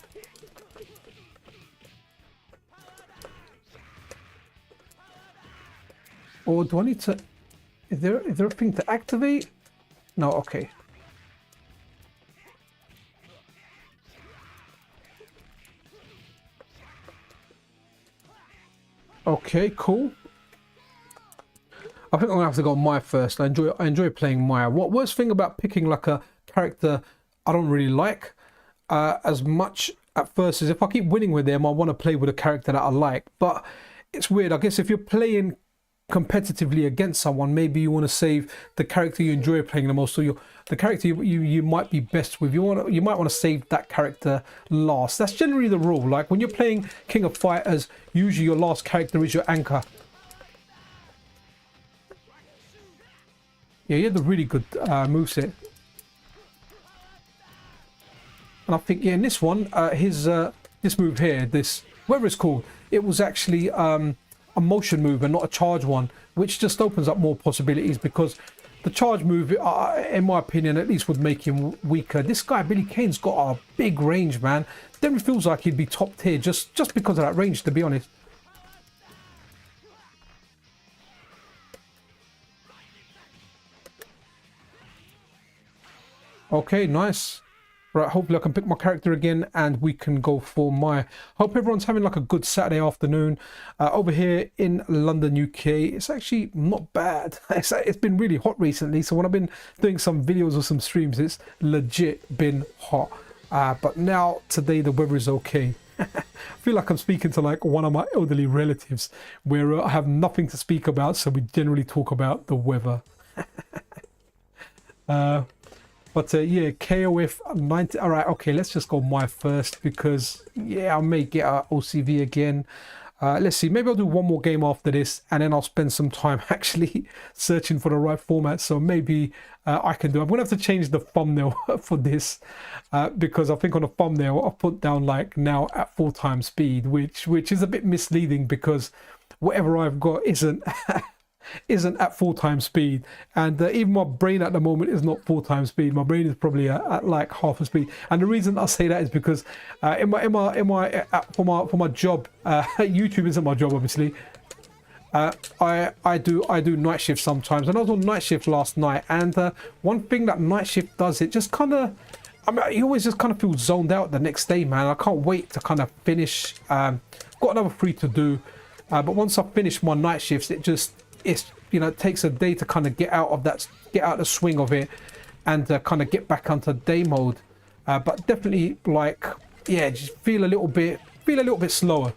Or do I need to? Is there a thing to activate? No, okay. Okay, cool. I think I'm gonna have to go Maya first. I enjoy playing Maya. What worst thing about picking like a character I don't really like as much at first is if I keep winning with them, I want to play with a character that I like. But it's weird. I guess if you're playing competitively against someone, maybe you want to save the character you enjoy playing the most, or the character you might be best with. You might want to save that character last. That's generally the rule. Like when you're playing King of Fighters, usually your last character is your anchor. Yeah, he had a really good moveset. And I think, yeah, in this one, this move here, this, whatever it's called, it was actually a motion move and not a charge one, which just opens up more possibilities because the charge move, in my opinion, at least would make him weaker. This guy, Billy Kane's got a big range, man. Then it feels like he'd be top tier just because of that range, to be honest. Okay, nice. Right, hopefully I can pick my character again and we can go for my... Hope everyone's having like a good Saturday afternoon. Over here in London, UK, it's actually not bad. It's been really hot recently, so when I've been doing some videos or some streams, it's legit been hot. But now, today, the weather is okay. I feel like I'm speaking to like one of my elderly relatives where I have nothing to speak about, so we generally talk about the weather. But yeah, KOF 90. All right, okay, let's just go my first because yeah, I may get a OCV again. Let's see, maybe I'll do one more game after this and then I'll spend some time actually searching for the right format. So maybe I can do. I'm gonna have to change the thumbnail for this because I think on the thumbnail I've put down like now at 4x speed, which is a bit misleading because whatever I've got isn't at 4x speed, and even my brain at the moment is not 4x speed. My brain is probably at like half a speed, and the reason I say that is because for my job, YouTube isn't my job, obviously. I do night shift sometimes, and I was on night shift last night, and one thing that night shift does, it just kind of, I mean, you always just kind of feel zoned out the next day, man. I can't wait to kind of finish. Got another 3 to do, but once I finish my night shifts, it's you know, it takes a day to kind of get out of the swing of it and kind of get back onto day mode, but definitely like, yeah, just feel a little bit slower.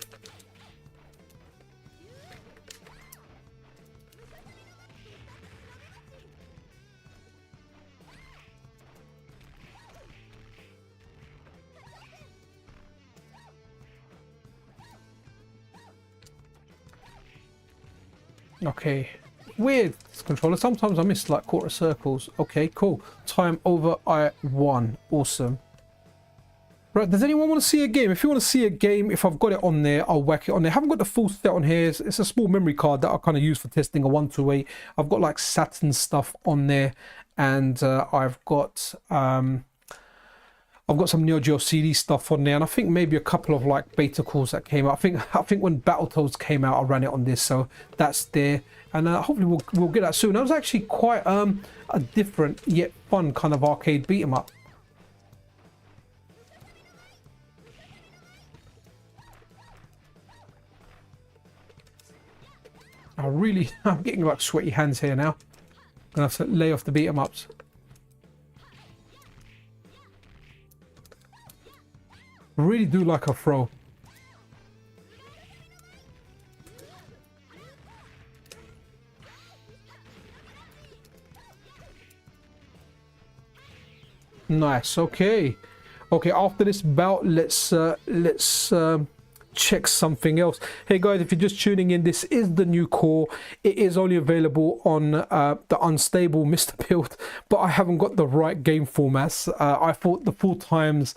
Okay, weird this controller. Sometimes I miss like quarter circles. Okay, cool. Time over. I won. Awesome. Right, does anyone want to see a game? If you want to see a game, if I've got it on there, I'll whack it on there. I haven't got the full set on here. It's a small memory card that I kind of use for testing a 128. I've got like Saturn stuff on there, and I've got some Neo Geo CD stuff on there, and I think maybe a couple of like beta calls that came out. I think when Battletoads came out, I ran it on this, so that's there, and hopefully we'll get that soon. That was actually quite a different yet fun kind of arcade beat 'em up. I'm getting like sweaty hands here now. I'm gonna have to lay off the beat 'em ups. Really do like a throw. Nice. Okay, after this bout, let's check something else. Hey guys, if you're just tuning in, this is the new core. It is only available on the unstable MiSTer build, but I haven't got the right game formats. I thought the 4x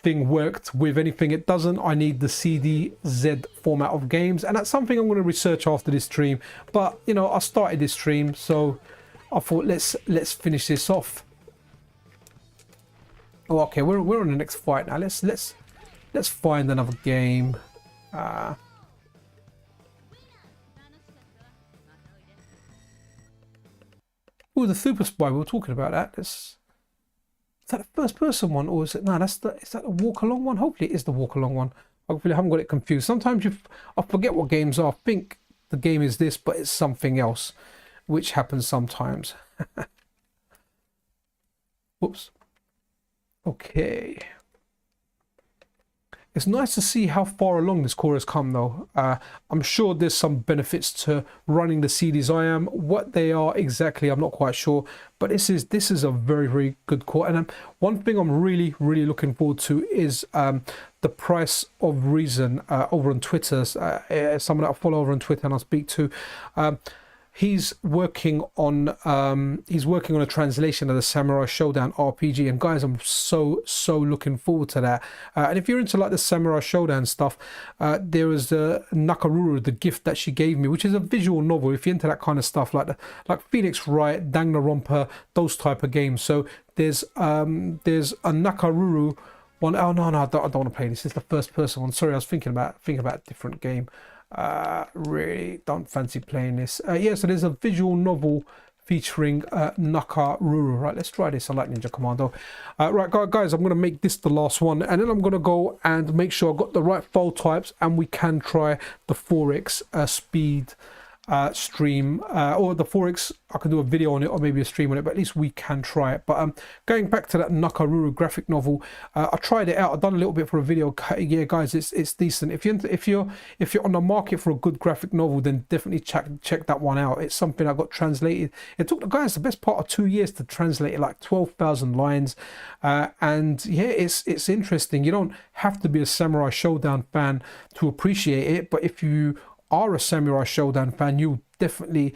thing worked with anything. It doesn't. I need the CDZ format of games, and that's something I'm going to research after this stream. But you know, I started this stream, so I thought let's finish this off. Oh, okay, we're on the next fight now. Let's find another game. Oh, the Super Spy, we were talking about that. Is that the first person one, or is it, no, is that the walk along one? Hopefully it is the walk along one. Hopefully I haven't got it confused. Sometimes I forget what games are. I think the game is this, but it's something else, which happens sometimes. Whoops. Okay. It's nice to see how far along this core has come, though. I'm sure there's some benefits to running the CDs I am. What they are exactly, I'm not quite sure. But this is a very, very good core. And one thing I'm really, really looking forward to is the price of reason over on Twitter. Someone that I follow over on Twitter and I speak to. He's working on a translation of the Samurai Showdown RPG, and guys, I'm so looking forward to that. And if you're into like the Samurai Showdown stuff, there was Nakaruru, the gift that she gave me, which is a visual novel. If you're into that kind of stuff, like Phoenix Wright, Danganronpa, those type of games. So there's a Nakaruru one. Oh no, I don't want to play this. It's the first person one. Sorry, I was thinking about a different game. Really don't fancy playing this. Yeah, so there's a visual novel featuring Nakaruru. Right, let's try this. I like Ninja Commando. Right, guys, I'm going to make this the last one, and then I'm going to go and make sure I've got the right file types, and we can try the 4x speed stream, or the 4x. I can do a video on it or maybe a stream on it, but at least we can try it. But going back to that Nakaruru graphic novel, I tried it out. I've done a little bit for a video. Yeah, guys, it's decent. If you're on the market for a good graphic novel, then definitely check that one out. It's something I got translated. It took the guys the best part of 2 years to translate it, like 12,000 lines. And yeah, it's interesting. You don't have to be a Samurai Showdown fan to appreciate it, but if you are a Samurai Showdown fan, you'll definitely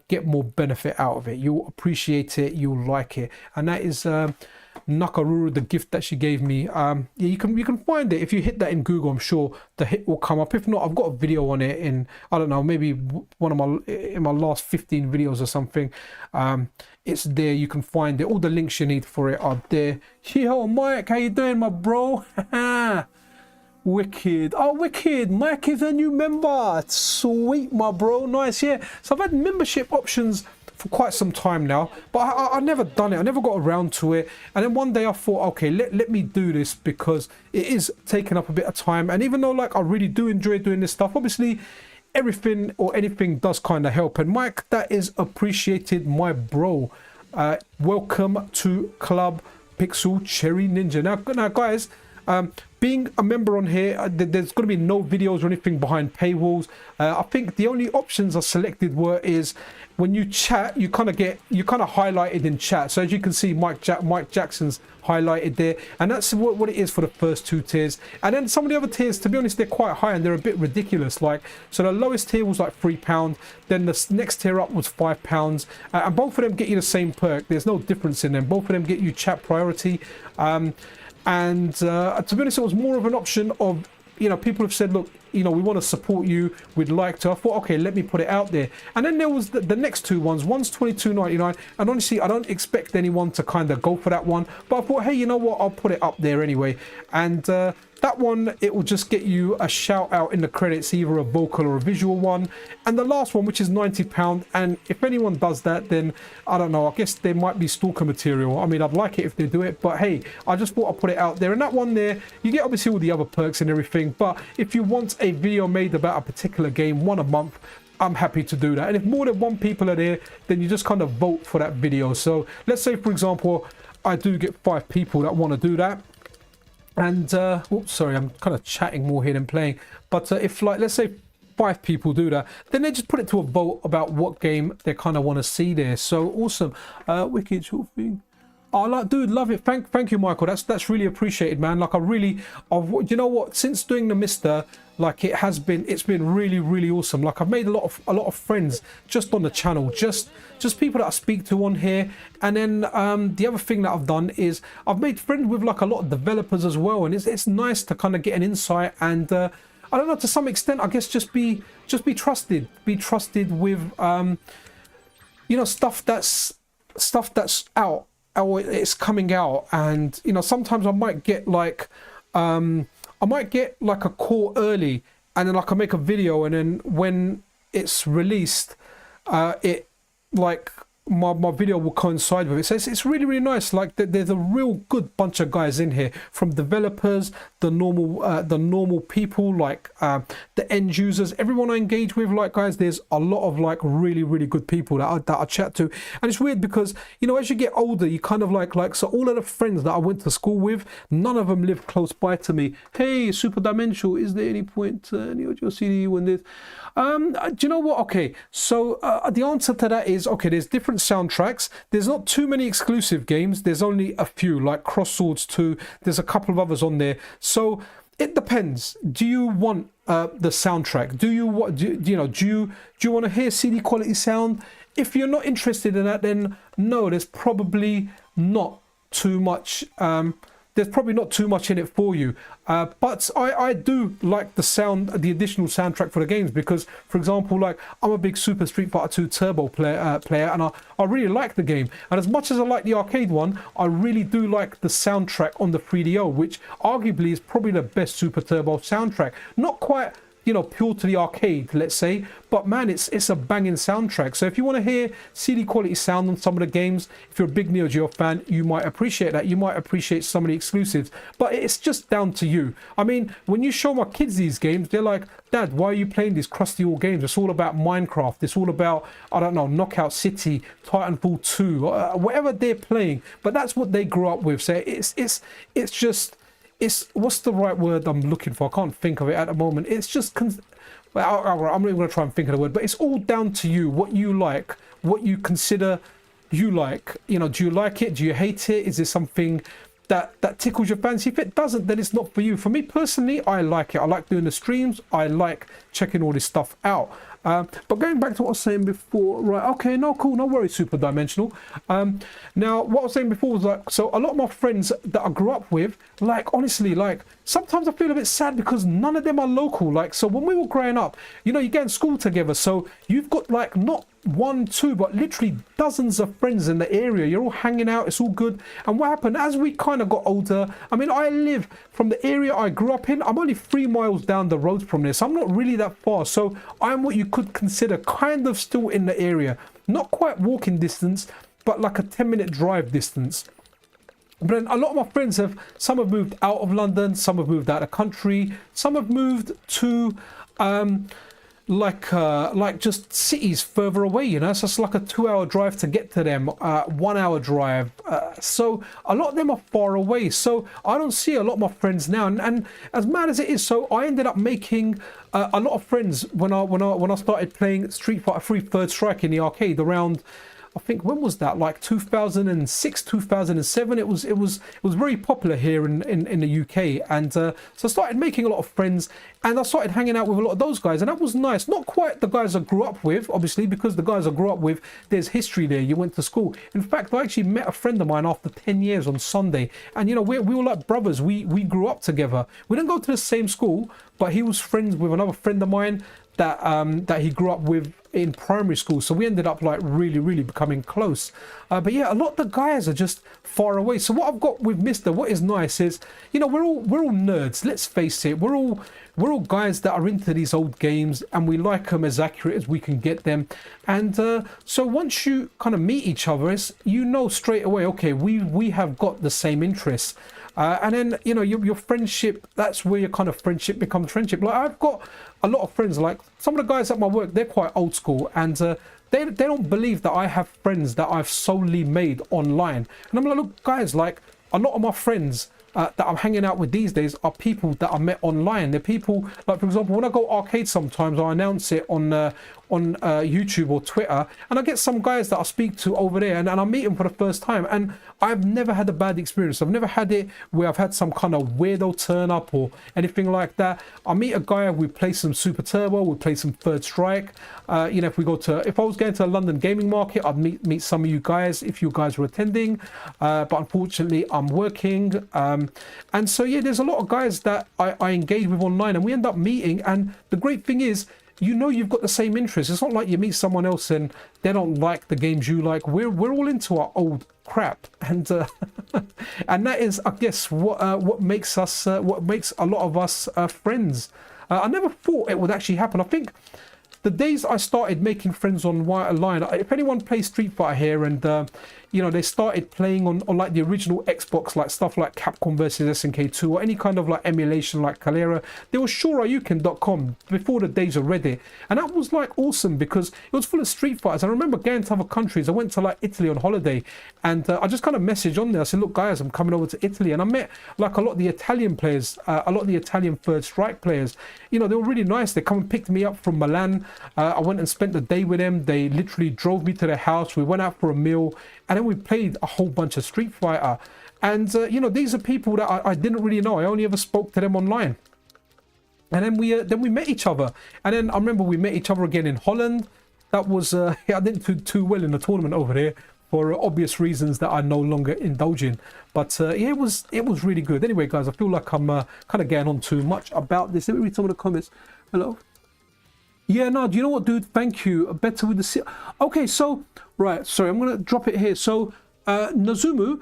get more benefit out of it. You'll appreciate it, you'll like it. And that is Nakaruru, the gift that she gave me. Yeah, you can find it if you hit that in Google. I'm sure the hit will come up. If not, I've got a video on it in, I don't know, maybe one of my last 15 videos or something. It's there. You can find it. All the links you need for it are there. Yo, Mike, how you doing, my bro? Wicked. Oh, wicked. Mike is a new member. Sweet, my bro. Nice. Yeah, so I've had membership options for quite some time now, but I never done it. I never got around to it. And then one day I thought, okay, let me do this, because it is taking up a bit of time. And even though like I really do enjoy doing this stuff, obviously everything or anything does kind of help. And Mike, that is appreciated, my bro. Welcome to Club Pixel Cherry Ninja. Now guys, being a member on here, there's going to be no videos or anything behind paywalls. I think the only options I selected is when you chat, you kind of highlighted in chat. So as you can see, Mike Jackson's highlighted there, and that's what it is for the first 2 tiers. And then some of the other tiers, to be honest, they're quite high and they're a bit ridiculous. Like, so the lowest tier was like £3, then the next tier up was £5, and both of them get you the same perk. There's no difference in them. Both of them get you chat priority. And to be honest, it was more of an option of, you know, people have said, look, you know, we want to support you, we'd like to. I thought, okay, let me put it out there. And then there was the next 2 ones. One's $22.99, and honestly, I don't expect anyone to kind of go for that one, but I thought, hey, you know what, I'll put it up there anyway. And that one, it will just get you a shout out in the credits, either a vocal or a visual one. And the last one, which is £90, and if anyone does that, then I don't know, I guess there might be stalker material. I mean, I'd like it if they do it, but hey, I just thought I'd put it out there. And that one there, you get obviously all the other perks and everything, but if you want a video made about a particular game, one a month, I'm happy to do that. And if more than 1 people are there, then you just kind of vote for that video. So let's say, for example, I do get 5 people that want to do that. And oops, sorry, I'm kind of chatting more here than playing. But if, like, let's say 5 people do that, then they just put it to a vote about what game they kind of want to see there. So awesome. Wicked short thing. Oh, like, dude, love it. Thank you, Michael. That's really appreciated, man. Like, you know what? Since doing the MiSTer, like, it's been really, really awesome. Like, I've made a lot of friends just on the channel, just people that I speak to on here. And then the other thing that I've done is I've made friends with like a lot of developers as well, and it's nice to kind of get an insight. And I don't know, to some extent, I guess just be trusted with you know, stuff that's out, or it's coming out. And you know, sometimes I might get like a call early, and then I can make a video, and then when it's released, it like my video will coincide with it. So it's really, really nice. Like there's a real good bunch of guys in here, from developers, the normal people, like the end users, everyone I engage with. Like, guys, there's a lot of like really, really good people that I chat to. And it's weird because, you know, as you get older, you kind of like so all of the friends that I went to school with, none of them live close by to me. Hey, Super Dimensional, is there any point any Geo CD when this? Do you know what? Okay, so the answer to that is, okay, there's different soundtracks. There's not too many exclusive games. There's only a few, like Cross Swords 2. There's a couple of others on there. So it depends. Do you want the soundtrack? Do you want to hear CD quality sound? If you're not interested in that, then no, there's probably not too much. There's probably not too much in it for you, but I do like the additional soundtrack for the games, because, for example, like, I'm a big Super Street Fighter 2 Turbo player, and I really like the game. And as much as I like the arcade one, I really do like the soundtrack on the 3DO, which arguably is probably the best Super Turbo soundtrack. Not quite, you know, pure to the arcade, let's say, but man, it's a banging soundtrack. So if you want to hear CD quality sound on some of the games, if you're a big Neo Geo fan, you might appreciate that. You might appreciate some of the exclusives, but it's just down to you. I mean, when you show my kids these games, they're like, Dad, why are you playing these crusty old games? It's all about Minecraft. It's all about, I don't know, Knockout City, Titanfall 2, whatever they're playing. But that's what they grew up with. So it's just, what's the right word I'm looking for? I can't think of it at the moment. It's just, well, I'm not even going to try and think of the word, but it's all down to you, what you like, what you consider you like. You know, do you like it? Do you hate it? Is there something that tickles your fancy? If it doesn't, then it's not for you. For me personally, I like it. I like doing the streams. I like checking all this stuff out. But going back to what I was saying before, right? Okay, no, cool, no worries, Super Dimensional. Now, what I was saying before was, like, so a lot of my friends that I grew up with, like, honestly, like, sometimes I feel a bit sad because none of them are local. Like, so when we were growing up, you know, you get in school together, so you've got like not one, two, but literally dozens of friends in the area. You're all hanging out, it's all good. And what happened as we kind of got older, I mean, I live from the area I grew up in, I'm only 3 miles down the road from this. I'm not really that far, so I'm what you could consider kind of still in the area. Not quite walking distance, but like a 10-minute drive distance. But then a lot of my friends some have moved out of London, some have moved out of the country, some have moved to like just cities further away, you know. So it's like a 2-hour drive to get to them, 1-hour drive. So a lot of them are far away, so I don't see a lot of my friends now. And as mad as it is, so I ended up making a lot of friends when I started playing Street Fighter 3 Third Strike in the arcade around, I think, when was that, like 2006, 2007. It was very popular here in the UK, and so I started making a lot of friends, and I started hanging out with a lot of those guys, and that was nice. Not quite the guys I grew up with, obviously, because the guys I grew up with, there's history there. You went to school. In fact, I actually met a friend of mine after 10 years on Sunday, and you know, we were like brothers. We grew up together. We didn't go to the same school, but he was friends with another friend of mine that he grew up with in primary school, so we ended up like really becoming close. But yeah, a lot of the guys are just far away. So what I've got with MiSTer, what is nice is, you know, we're all nerds, let's face it. We're all guys that are into these old games, and we like them as accurate as we can get them. And so once you kind of meet each other, you know straight away, okay, we have got the same interests. And then, you know, your friendship, that's where your kind of friendship becomes friendship. Like, I've got a lot of friends, like some of the guys at my work, they're quite old school, and they don't believe that I have friends that I've solely made online. And I'm like, look, guys, like, a lot of my friends that I'm hanging out with these days are people that I met online. They're people, like, for example, when I go arcade sometimes, I announce it on YouTube or Twitter, and I get some guys that I speak to over there, and I meet them for the first time, and I've never had a bad experience. I've never had it where I've had some kind of weirdo turn up or anything like that. I meet a guy, we play some Super Turbo, we play some Third Strike. You know, if I was going to a London gaming market, I'd meet some of you guys if you guys were attending. But unfortunately, I'm working. And so, yeah, there's a lot of guys that I engage with online, and we end up meeting. And the great thing is, you know, you've got the same interests. It's not like you meet someone else and they don't like the games you like. We're all into our old crap, and and that is, I guess, what makes a lot of us friends. I never thought it would actually happen. I think the days I started making friends online, if anyone plays Street Fighter here and you know, they started playing on like the original Xbox, like stuff like Capcom versus SNK2 or any kind of like emulation like Calera, there was SureRyuken.com before the days of Reddit, and that was like awesome because it was full of Street Fighters. I remember going to other countries. I went to like Italy on holiday, and I just kind of messaged on there. I said, look guys, I'm coming over to Italy, and I met like a lot of the Italian players, a lot of the Italian Third Strike players. You know, they were really nice. They come and picked me up from Milan. I went and spent the day with them. They literally drove me to their house. We went out for a meal, and then we played a whole bunch of Street Fighter. And you know, these are people that I didn't really know. I only ever spoke to them online. And then we met each other. And then I remember we met each other again in Holland. That was yeah, I didn't do too well in the tournament over there for obvious reasons that I no longer indulge in. But yeah, it was really good. Anyway, guys, I feel like I'm kind of getting on too much about this. Let me read some of the comments. Hello. Yeah, no, do you know what, dude? Thank you. Better with the... Okay, so... Right, sorry, I'm going to drop it here. So, Nazumu,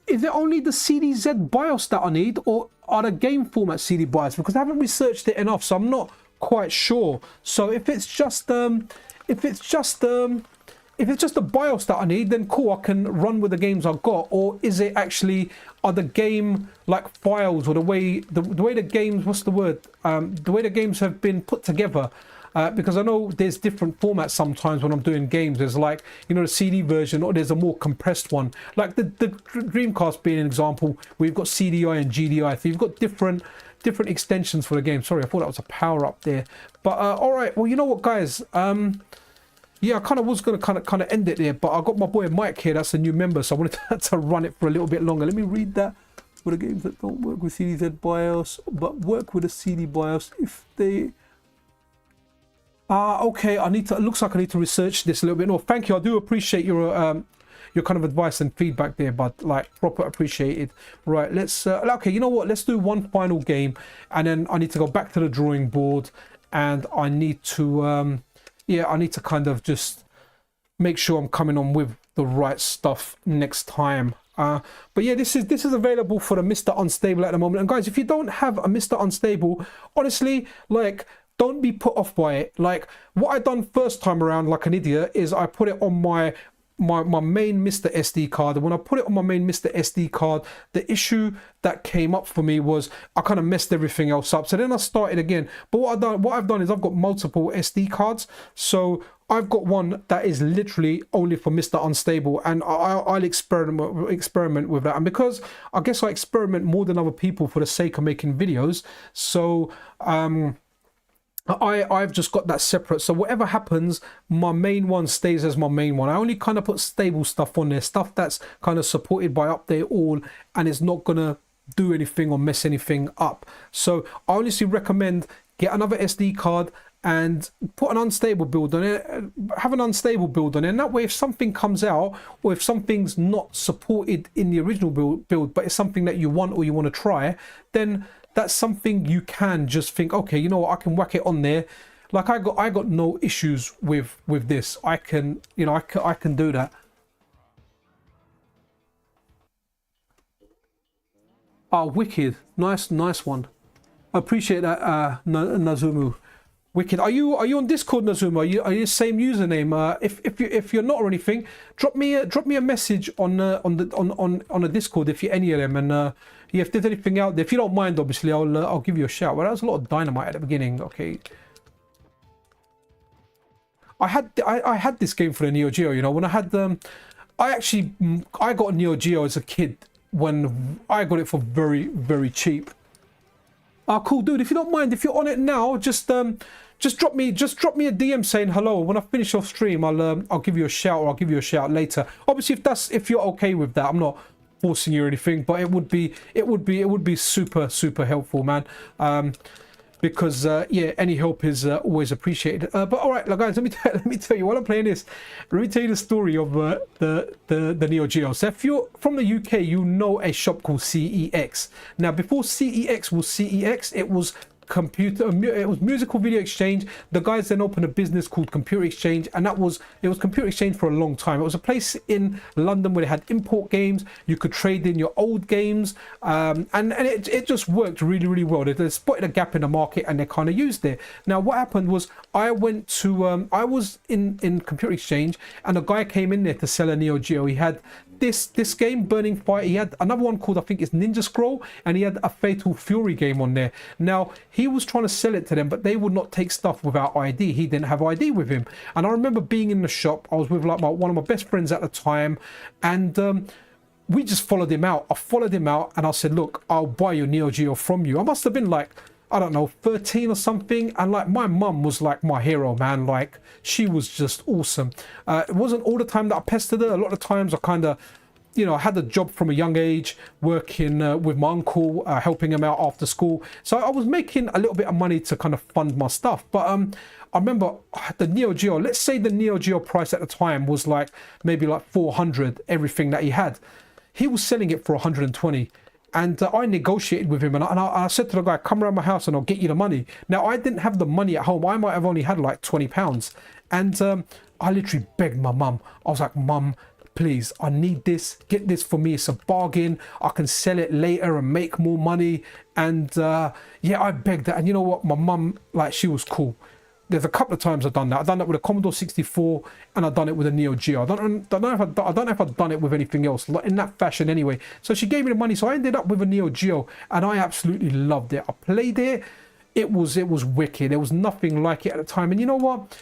is it only the CDZ BIOS that I need, or are the game format CD BIOS? Because I haven't researched it enough, so I'm not quite sure. So if it's just the BIOS that I need, then cool, I can run with the games I've got. Or is it actually, are the game like files, or the way the games, what's the word? The way the games have been put together. Because I know there's different formats sometimes when I'm doing games. There's like, you know, the CD version, or there's a more compressed one. Like the Dreamcast being an example, we've got CDI and GDI. So you've got different extensions for the game. Sorry, I thought that was a power up there. But all right, well, you know what, guys? Yeah, I kind of was going to kind of end it there, but I got my boy Mike here. That's a new member, so I wanted to run it for a little bit longer. Let me read that. For the games that don't work with CDZ BIOS, but work with a CD BIOS, if they... okay, it looks like I need to research this a little bit more. Thank you, I do appreciate your kind of advice and feedback there, but like proper appreciated. Right, let's okay, you know what, let's do one final game, and then I need to go back to the drawing board, and I need to yeah, I need to kind of just make sure I'm coming on with the right stuff next time. But yeah, this is available for the MiSTer Unstable at the moment. And guys, if you don't have a MiSTer Unstable, honestly, like, don't be put off by it. Like, what I done first time around like an idiot is I put it on my main MiSTer SD card, and when I put it on my main MiSTer SD card, the issue that came up for me was I kind of messed everything else up. So then I started again. But what I've done is I've got multiple SD cards. So I've got one that is literally only for MiSTer Unstable, and I'll experiment with that. And because I guess I experiment more than other people for the sake of making videos, so I've just got that separate. So whatever happens, my main one stays as my main one. I only kind of put stable stuff on there, stuff that's kind of supported by update all, and it's not gonna do anything or mess anything up. So I honestly recommend get another SD card and put an unstable build on it, have an unstable build on it, and that way if something comes out, or if something's not supported in the original build but it's something that you want or you want to try, then that's something you can just think, okay, you know what, I can whack it on there. Like I got no issues with this. I can, you know, I can do that. Oh, wicked, nice one. I appreciate that, Nazumu. Wicked. Are you on Discord, Nazumu? Are you the same username? If you're not or anything, drop me a message on a Discord if you're any of them, and yeah, if there's anything out there, if you don't mind, obviously I'll give you a shout. Well, that was a lot of dynamite at the beginning. Okay. I had this game for the Neo Geo. You know, when I had I got a Neo Geo as a kid when I got it for very cheap. Cool, dude. If you don't mind, if you're on it now, just drop me a DM saying hello. When I finish off stream, I'll give you a shout, or I'll give you a shout later. Obviously, if you're okay with that, I'm not forcing you or anything, but it would be super helpful, man. Because yeah, any help is always appreciated. But all right, guys, let me tell you, while I'm playing this, let me tell you the story of the Neo Geo. So if you're from the UK, you know a shop called CEX. Now, before CEX was CEX, it was it was Musical Video Exchange. The guys then opened a business called Computer Exchange, and it was Computer Exchange for a long time. It was a place in London where they had import games. You could trade in your old games, and it just worked really, really well. They spotted a gap in the market and they kind of used it. Now what happened was I went to I was in Computer Exchange, and a guy came in there to sell a Neo Geo. He had this game, Burning Fire. He had another one called, I think it's Ninja Scroll, and he had a Fatal Fury game on there. Now he was trying to sell it to them, but they would not take stuff without ID. He didn't have ID with him. And I remember being in the shop. I was with like one of my best friends at the time, and we just followed him out. I followed him out and I said, look, I'll buy your Neo Geo from you. I must have been like, I don't know, 13 or something. And like, my mum was like my hero, man. Like, she was just awesome. It wasn't all the time that I pestered her. A lot of times I kind of, you know, I had a job from a young age, working with my uncle, helping him out after school. So I was making a little bit of money to kind of fund my stuff. But I remember the Neo Geo, let's say the Neo Geo price at the time was like maybe like 400, everything that he had. He was selling it for 120. And I negotiated with him, and I said to the guy, come around my house and I'll get you the money. Now, I didn't have the money at home. I might have only had like £20. And I literally begged my mum. I was like, Mum, please, I need this. Get this for me. It's a bargain. I can sell it later and make more money. And yeah, I begged her. And you know what? My mum, like, she was cool. There's a couple of times I've done that. I've done that with a Commodore 64, and I've done it with a Neo Geo. I don't know if I've done it with anything else in that fashion anyway. So she gave me the money, so I ended up with a Neo Geo, and I absolutely loved it. I played it. It was wicked. There was nothing like it at the time. And you know what?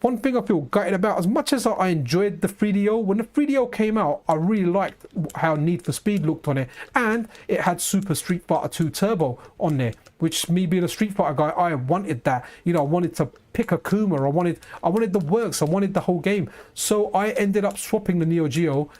One thing I feel gutted about, as much as I enjoyed the 3DO, when the 3DO came out, I really liked how Need for Speed looked on it. And it had Super Street Fighter 2 Turbo on there, which, me being a Street Fighter guy, I wanted that. You know, I wanted to pick a Kuma. I wanted the works. I wanted the whole game. So I ended up swapping the Neo Geo,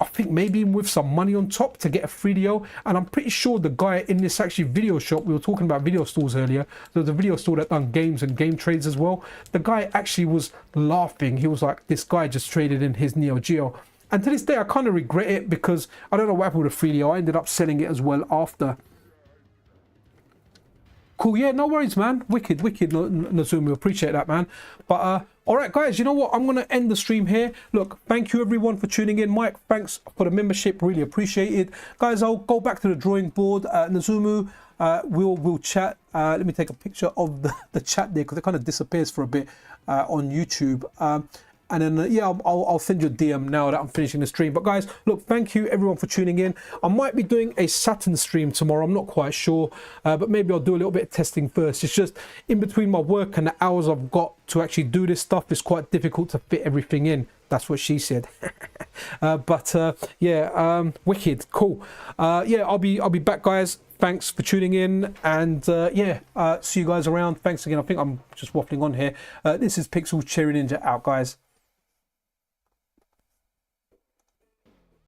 I think maybe with some money on top, to get a 3DO. And I'm pretty sure the guy in this actually video shop, we were talking about video stores earlier, there was a video store that done games and game trades as well. The guy actually was laughing. He was like, this guy just traded in his Neo Geo. And to this day, I kind of regret it, because I don't know what happened with the 3DO. I ended up selling it as well after. Cool, yeah, no worries, man. Wicked, Nazumi, appreciate that, man. But all right, guys, you know what? I'm gonna end the stream here. Look, thank you everyone for tuning in. Mike, thanks for the membership, really appreciate it, guys. I'll go back to the drawing board. Nazumu, we'll chat. Let me take a picture of the chat there, because it kind of disappears for a bit on YouTube. And then, yeah, I'll send you a DM now that I'm finishing the stream. But guys, look, thank you everyone for tuning in. I might be doing a Saturn stream tomorrow. I'm not quite sure, but maybe I'll do a little bit of testing first. It's just in between my work and the hours I've got to actually do this stuff, it's quite difficult to fit everything in. That's what she said. Yeah, wicked, cool. Yeah, I'll be back, guys. Thanks for tuning in, and yeah, see you guys around. Thanks again. I think I'm just waffling on here. This is Pixel Cherry Ninja out, guys.